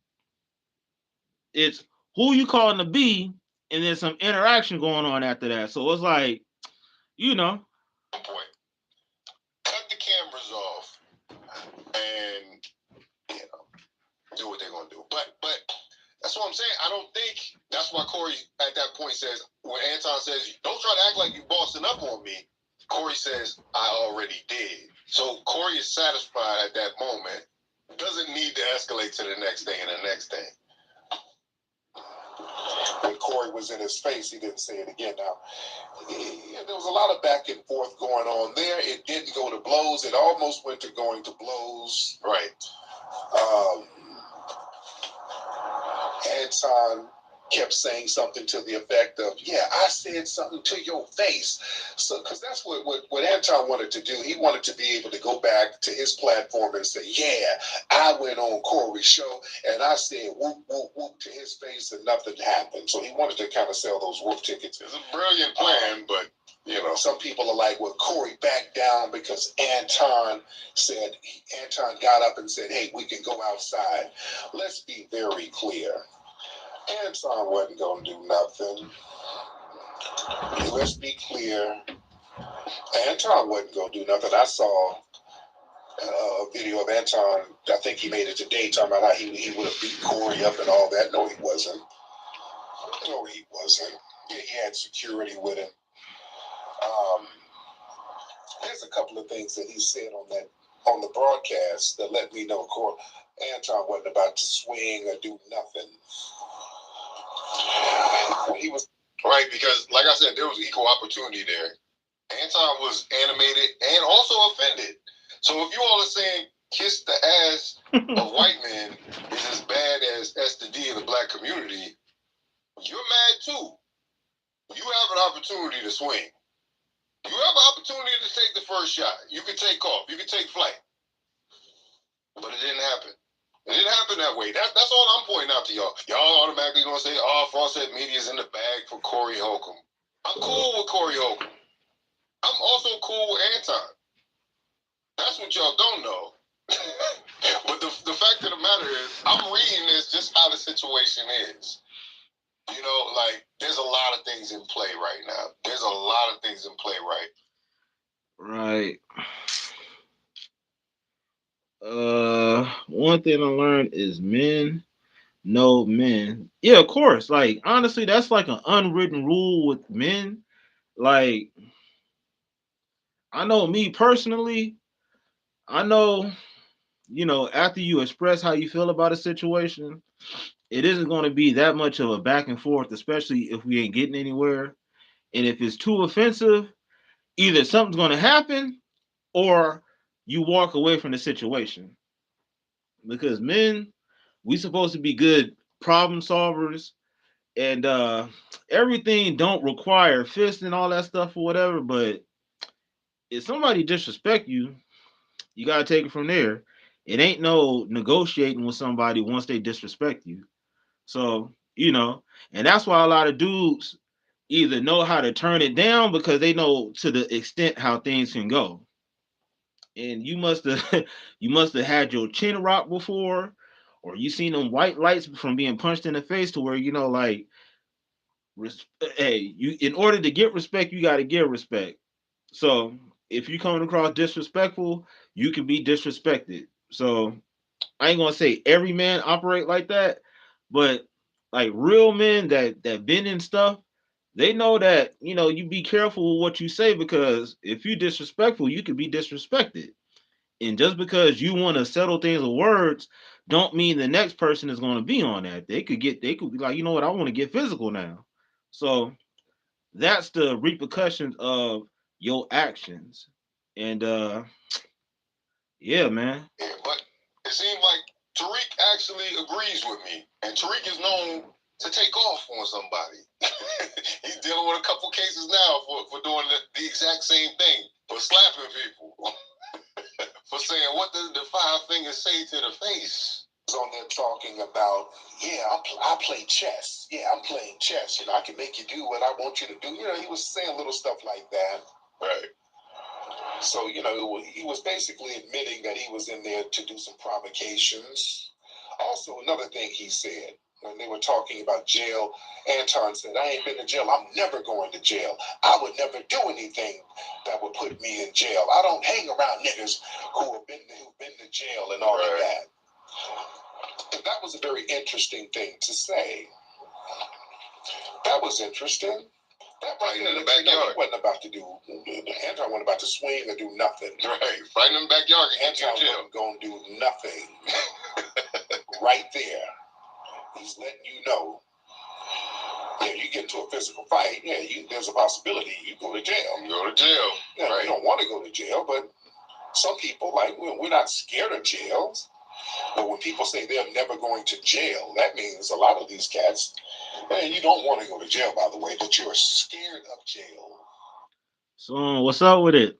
It's who you calling the B, and then some interaction going on after that. So it's like, you know. Point. Cut the cameras off and do what they're gonna do. But that's what I'm saying. I don't think that's why Corey at that point says when Anton says, "Don't try to act like you bossing up on me." Corey says, "I already did." So Corey is satisfied at that moment. Doesn't need to escalate to the next thing and the next thing. When Corey was in his face, he didn't say it again. Now, there was a lot of back and forth going on there. It didn't go to blows. It almost went to going to blows. Right. Anton kept saying something to the effect of, "Yeah, I said something to your face." So, because that's what Anton wanted to do. He wanted to be able to go back to his platform and say, "Yeah, I went on Corey's show and I said whoop, whoop, whoop to his face and nothing happened." So he wanted to kind of sell those whoop tickets. It's a brilliant plan, but some people are like, "Well, Corey backed down because Anton got up and said, 'Hey, we can go outside.'" Let's be very clear. Anton wasn't going to do nothing. Let's be clear. Anton wasn't going to do nothing. I saw a video of Anton. I think he made it today talking about how he would have beat Corey up and all that. No, he wasn't. No, he wasn't. Yeah, he had security with him. There's a couple of things that he said on the broadcast that let me know Anton wasn't about to swing or do nothing. He was right because, like I said, there was equal opportunity there. Anton was animated and also offended. So if you all are saying kiss the ass of white men is as bad as S&D in the black community, you're mad too. You have an opportunity to swing. You have an opportunity to take the first shot. You can take off. You can take flight. But it didn't happen. It didn't happen that way. That's all I'm pointing out to y'all. Y'all automatically gonna say, "Oh, Fawcett Media's in the bag for Corey Holcomb." I'm cool with Corey Holcomb. I'm also cool with Anton. That's what y'all don't know. But the fact of the matter is, I'm reading this just how the situation is. There's a lot of things in play right now. There's a lot of things in play Right. One thing I learned is men no men. Yeah, of course. Like honestly, that's like an unwritten rule with men. Like I know me personally, I know, after you express how you feel about a situation, it isn't going to be that much of a back and forth, especially if we ain't getting anywhere. And if it's too offensive, either something's going to happen or you walk away from the situation. Because men, we supposed to be good problem solvers, and everything don't require fists and all that stuff or whatever. But if somebody disrespect you, you gotta take it from there. It ain't no negotiating with somebody once they disrespect you. So, and that's why a lot of dudes either know how to turn it down because they know to the extent how things can go. And you must have you must have had your chin rocked before, or you seen them white lights from being punched in the face to where like hey, you in order to get respect, you got to give respect. So if you coming across disrespectful, you can be disrespected. So I ain't gonna say every man operate like that, but like real men that been in stuff, they know that you be careful with what you say because if you disrespectful, you can be disrespected. And just because you want to settle things with words, don't mean the next person is going to be on that. They could be like, you know what, I want to get physical now. So that's the repercussions of your actions. And yeah, man. Yeah, but it seems like Tariq actually agrees with me, and Tariq is known to take off on somebody. He's dealing with a couple cases now for doing the exact same thing, for slapping people, for saying what does the five fingers say to the face. On there talking about, yeah, I play chess. Yeah, I'm playing chess. I can make you do what I want you to do. He was saying little stuff like that. Right. So, he was basically admitting that he was in there to do some provocations. Also, another thing he said, when they were talking about jail, Anton said, I ain't been to jail. I'm never going to jail. I would never do anything that would put me in jail. I don't hang around niggas who've been to jail and all of that. And that was a very interesting thing to say. That was interesting. That right in the backyard. He wasn't about to do. Anton wasn't about to swing or do nothing. Right, fighting in the backyard. Anton wasn't going to do nothing. Right there, he's letting you know. Yeah, you get into a physical fight. Yeah, there's a possibility you go to jail. You go to jail. Yeah, right. You don't want to go to jail, but some people we're not scared of jails. But when people say they're never going to jail, that means a lot of these cats. And you don't want to go to jail, by the way, but you're scared of jail. So what's up with it?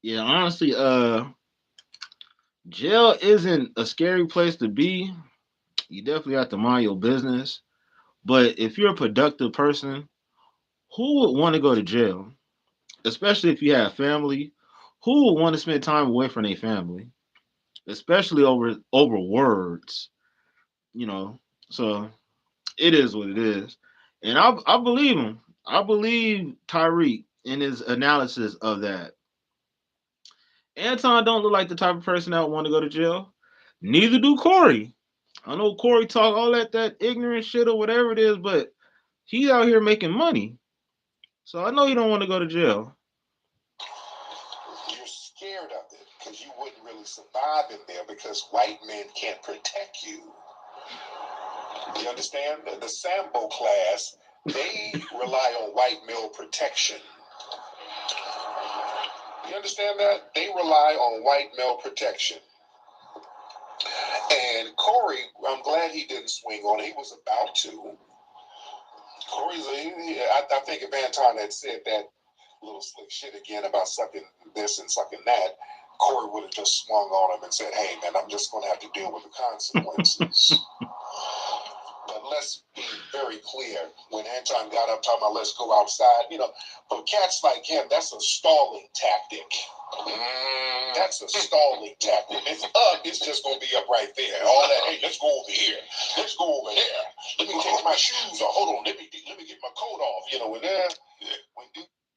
Yeah, honestly, jail isn't a scary place to be. You definitely have to mind your business. But if you're a productive person, who would want to go to jail? Especially if you have family, who would want to spend time away from their family? Especially over words, you know. So it is what it is. And I believe him. I believe Tyreek in his analysis of that. Anton don't look like the type of person that would want to go to jail. Neither do Corey. I know Corey talk all that ignorant shit or whatever it is, but he's out here making money. So I know he don't want to go to jail. You're scared of it because you wouldn't really survive in there because white men can't protect you. You understand? The Sambo class, they rely on white male protection. You understand that? They rely on white male protection. And Corey, I'm glad he didn't swing on it. He was about to. I think if Anton had said that little slick shit again about sucking this and sucking that, Corey would have just swung on him and said, hey, man, I'm just going to have to deal with the consequences. But let's be very clear. When Anton got up talking about let's go outside, for cats like him, that's a stalling tactic. That's a stalling tactic. It's up, it's just going to be up right there. All that, hey, let's go over here. Let's go over there. Let me take my shoes off. Hold on, let me get my coat off.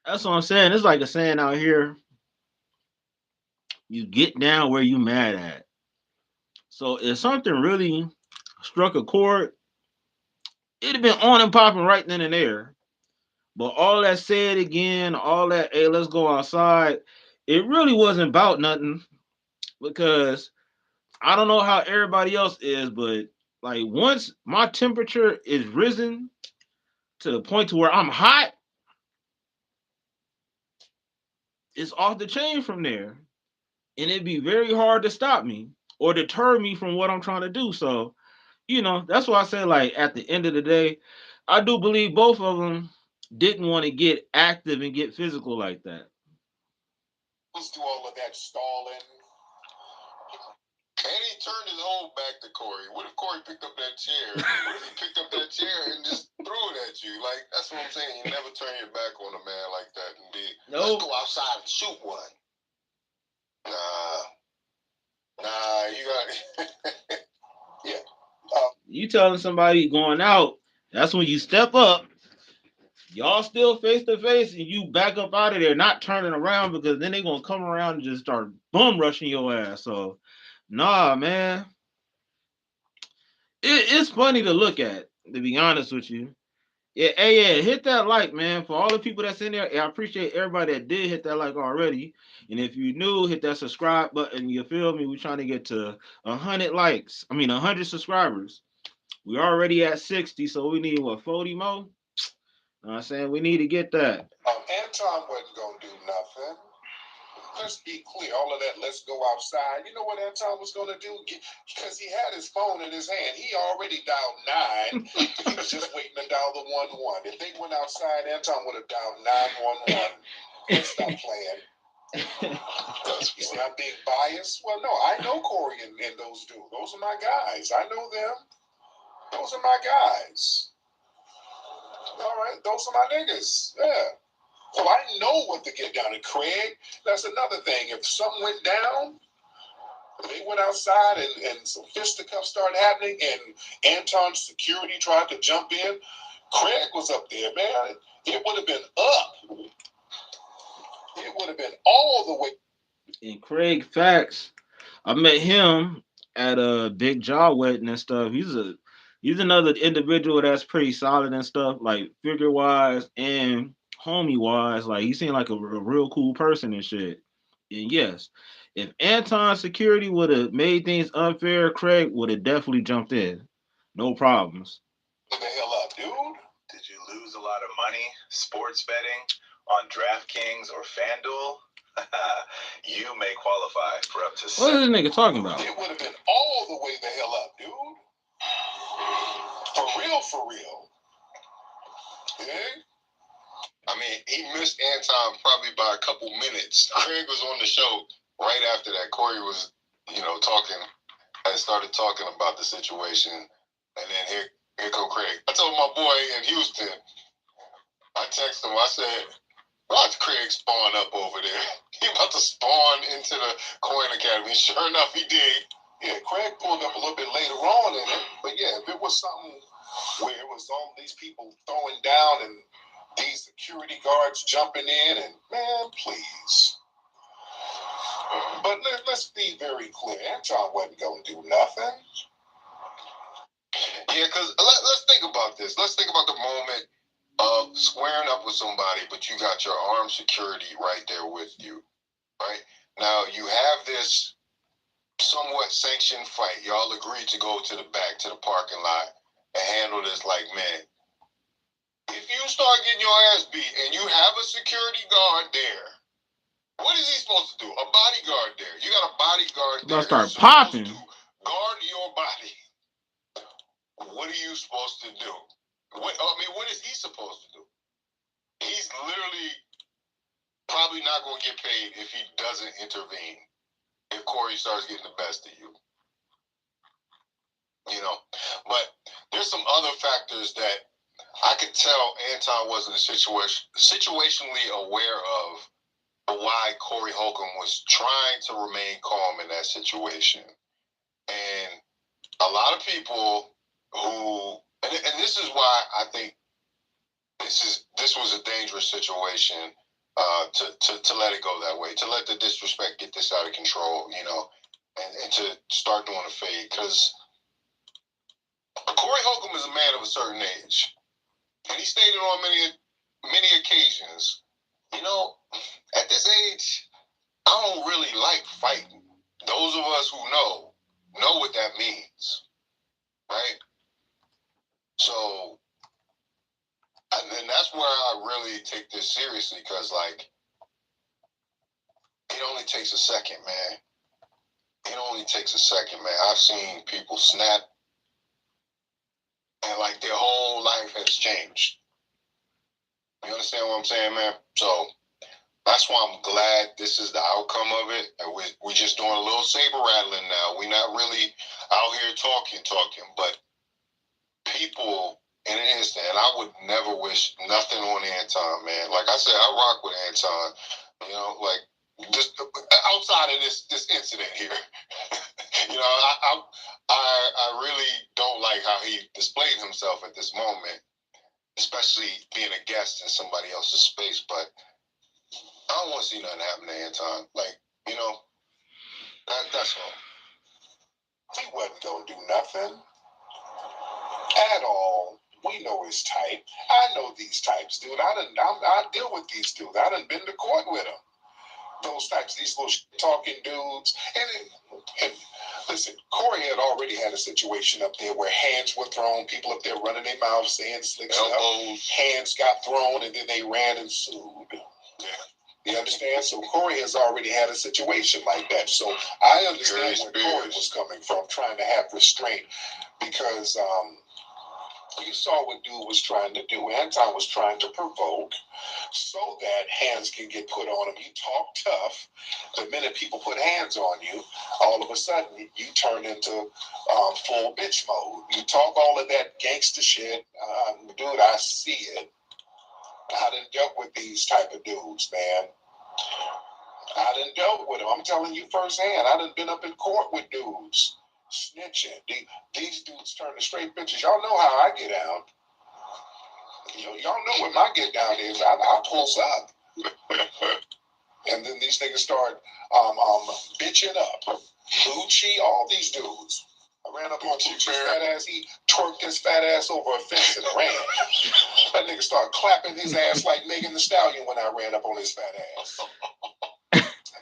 That's what I'm saying. It's like a saying out here. You get down where you mad at. So if something really struck a chord, it'd have been on and popping right then and there. But all that said again, all that, hey, let's go outside, it really wasn't about nothing because I don't know how everybody else is, but like once my temperature is risen to the point to where I'm hot, it's off the chain from there. And it'd be very hard to stop me or deter me from what I'm trying to do. So, that's why I say, like, at the end of the day, I do believe both of them didn't want to get active and get physical like that. Let's do all of that stalling. And he turned his whole back to Corey. What if Corey picked up that chair? What if he picked up that chair and just threw it at you? Like, that's what I'm saying. You never turn your back on a man like that and be, let's go outside and shoot one. Nah, you got it. Yeah. You telling somebody going out, that's when you step up. Y'all still face to face and you back up out of there, not turning around because then they gonna come around and just start bum rushing your ass. So, nah, man. It's funny to look at, to be honest with you. Yeah, hey, yeah, hit that like, man. For all the people that's in there, I appreciate everybody that did hit that like already. And if you new, hit that subscribe button. You feel me? We're trying to get to 100 likes. 100 subscribers. We're already at 60, so we need, what, 40 more? You know what I'm saying? We need to get that. Anton wasn't going to do nothing. Let's be clear. All of that, let's go outside. You know what Anton was going to do? Because he had his phone in his hand. He already dialed 9. He was just waiting to dial the 1-1. If they went outside, Anton would have dialed 911. Let's stop playing. He's not being biased. Well, no, I know Corey and those dudes. Those are my guys. I know them. Those are my guys. All right, those are my niggas. Yeah. So I know what to get down. And Craig, that's another thing. If something went down, they went outside and some fisticuffs started happening and Anton's security tried to jump in, Craig was up there, man. It would have been up. It would have been all the way. And Craig Facts, I met him at a big jaw wedding and stuff. He's another individual that's pretty solid and stuff, like figure wise and homie wise. Like he seemed like a real cool person and shit. And yes, if Anton's security would have made things unfair, Craig would have definitely jumped in. No problems. What the hell up, dude? Did you lose a lot of money sports betting on DraftKings or FanDuel? You may qualify for up to. What is this nigga talking about? It would have been all the way the hell up, dude. For real, for real. Yeah. I mean, he missed Anton probably by a couple minutes. Craig was on the show right after that. Corey was, talking and started talking about the situation. And then here go Craig. I told my boy in Houston, I texted him, I said, watch Craig spawn up over there. He about to spawn into the Coin Academy. Sure enough, he did. Yeah, Craig pulled up a little bit later on in it. But yeah, if it was something where it was all these people throwing down and these security guards jumping in, and man, please. But let's be very clear. Anton wasn't going to do nothing. Yeah, because let's think about this. Let's think about the moment of squaring up with somebody, but you got your armed security right there with you, right? Now, you have this somewhat sanctioned fight. Y'all agreed to go to the back, to the parking lot, and handle this like men. If you start getting your ass beat and you have a security guard there, what is he supposed to do? A bodyguard there. You got a bodyguard there. Start popping. Guard your body. What are you supposed to do? What is he supposed to do? He's literally probably not going to get paid if he doesn't intervene. If Corey starts getting the best of you. But there's some other factors that I could tell Anton wasn't situationally aware of why Corey Holcomb was trying to remain calm in that situation. And a lot of people who, and this is why I think this was a dangerous situation to let it go that way, to let the disrespect get this out of control, and to start doing a fade, because Corey Holcomb is a man of a certain age, and he stated on many occasions, you know, at this age, I don't really like fighting. Those of us who know what that means, right? So, and that's where I really take this seriously, because, like, it only takes a second, man. It only takes a second, man. I've seen people snap, and, like, their whole life has changed. You understand what I'm saying, man? So, that's why I'm glad this is the outcome of it. We're just doing a little saber rattling now. We're not really out here talking, but people in an instant, and I would never wish nothing on Anton, man. Like I said, I rock with Anton. You know, like, just outside of this incident here, you know, I really don't like how he displayed himself at this moment, especially being a guest in somebody else's space. But I don't want to see nothing happen to Anton. Like, you know, that's all. He wasn't gonna do nothing at all. We know his type. I know these types, dude. I deal with these dudes. I done been to court with them. Those types, these little talking dudes. And listen, Corey had already had a situation up there where hands were thrown, people up there running their mouths, saying slick stuff. Hands got thrown, and then they ran and sued. Yeah. You understand? So Corey has already had a situation like that. So I understand where Corey was coming from, trying to have restraint, because you saw what dude was trying to do. Anton was trying to provoke so that hands can get put on him. You talk tough. The minute people put hands on you, all of a sudden you turn into full bitch mode. You talk all of that gangster shit. Dude, I see it. I done dealt with these type of dudes, man. I done dealt with them. I'm telling you firsthand. I done been up in court with dudes snitching. These dudes turn to straight bitches. Y'all know how I get down. Y'all know what my get down is. I pulse up. And then these niggas start bitching up. Lucci, all these dudes. I ran up on Lucci's fat ass. He twerked his fat ass over a fence and ran. That nigga started clapping his ass like Megan Thee Stallion when I ran up on his fat ass.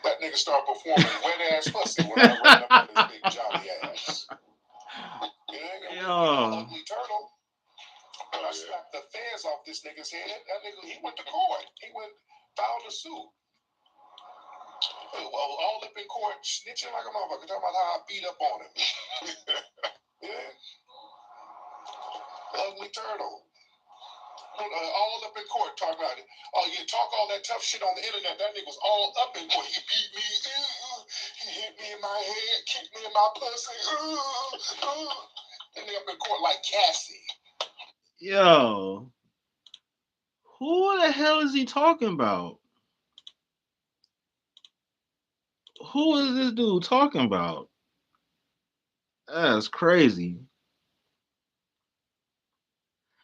That nigga started performing wet ass pussy when I ran up on his big jolly ass. Ugly turtle. When I slapped the fans off this nigga's head, that nigga, he went to court. He filed a suit. All up in court, snitching like a motherfucker, talking about how I beat up on him. Yeah. Ugly turtle. All up in court talking about it. Oh, you talk all that tough shit on the internet. That nigga was all up in court. He beat me. He hit me in my head, kicked me in my pussy. That nigga up in court like Cassie. Yo. Who the hell is he talking about? Who is this dude talking about? That's crazy.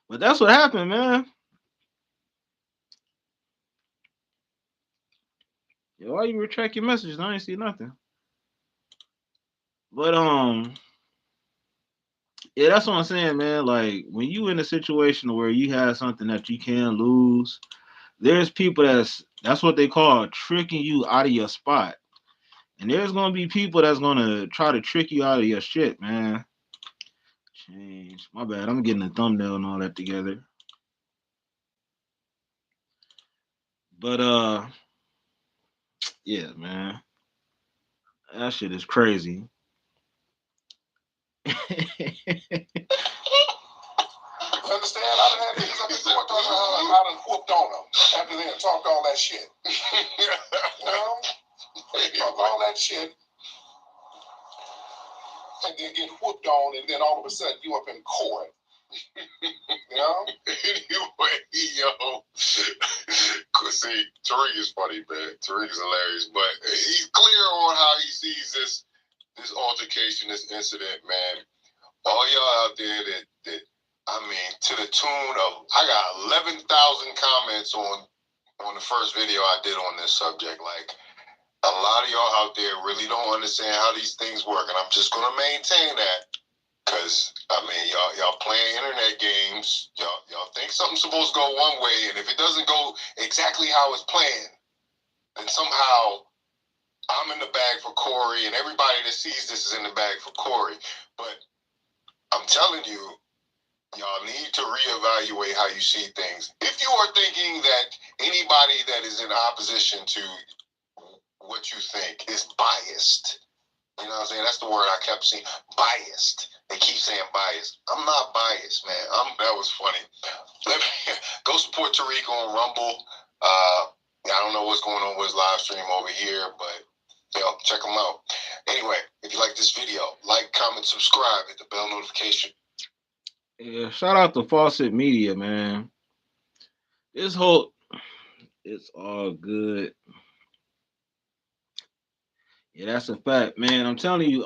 But that's what happened, man. Yo, why you retract your messages? I ain't see nothing. But yeah, that's what I'm saying, man. Like, when you in a situation where you have something that you can lose, there's people that's what they call tricking you out of your spot. And there's gonna be people that's gonna try to trick you out of your shit, man. Change. My bad. I'm getting a thumbnail and all that together. But yeah, man. That shit is crazy. You understand? I done had niggas up in court talking about how I done whooped on them after they had talked all that shit. You know? Talk all that shit and then get whooped on, and then all of a sudden you up in court. You know? Anyway, yo. See, Tariq is funny, man. Tariq is hilarious, but he's clear on how he sees this altercation, this incident, man. All y'all out there that I mean, to the tune of, I got 11,000 comments on the first video I did on this subject. Like, A lot of y'all out there really don't understand how these things work, and I'm just gonna maintain that. Cause I mean, y'all playing internet games. Y'all think something's supposed to go one way, and if it doesn't go exactly how it's planned, then somehow I'm in the bag for Corey, and everybody that sees this is in the bag for Corey. But I'm telling you, y'all need to reevaluate how you see things. If you are thinking that anybody that is in opposition to what you think is biased, you know what I'm saying? That's the word I kept seeing. Biased. They keep saying biased. I'm not biased, man. That was funny. Let me go support Tariq on Rumble. I don't know what's going on with his live stream over here, but check him out. Anyway, if you like this video, like, comment, subscribe, hit the bell notification. Yeah, shout out to Fawcett Media, man. This whole, it's all good. Yeah, that's a fact, man. I'm telling you,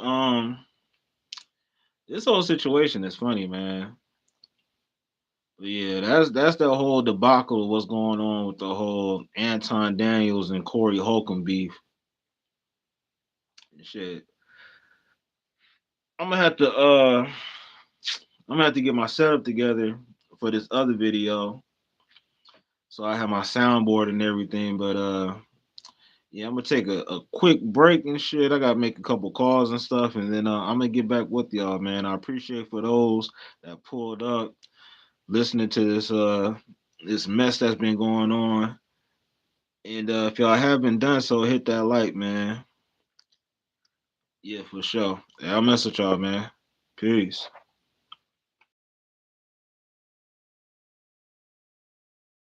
this whole situation is funny, man. But yeah, that's the whole debacle of what's going on with the whole Anton Daniels and Corey Holcomb beef. Shit, I'm gonna have to get my setup together for this other video, so I have my soundboard and everything. But yeah, I'm gonna take a quick break and shit. I gotta make a couple calls and stuff, and then I'm gonna get back with y'all, man. I appreciate for those that pulled up, listening to this mess that's been going on. And if y'all haven't done so, hit that like, man. Yeah, for sure. Yeah, I'll mess with y'all, man. Peace.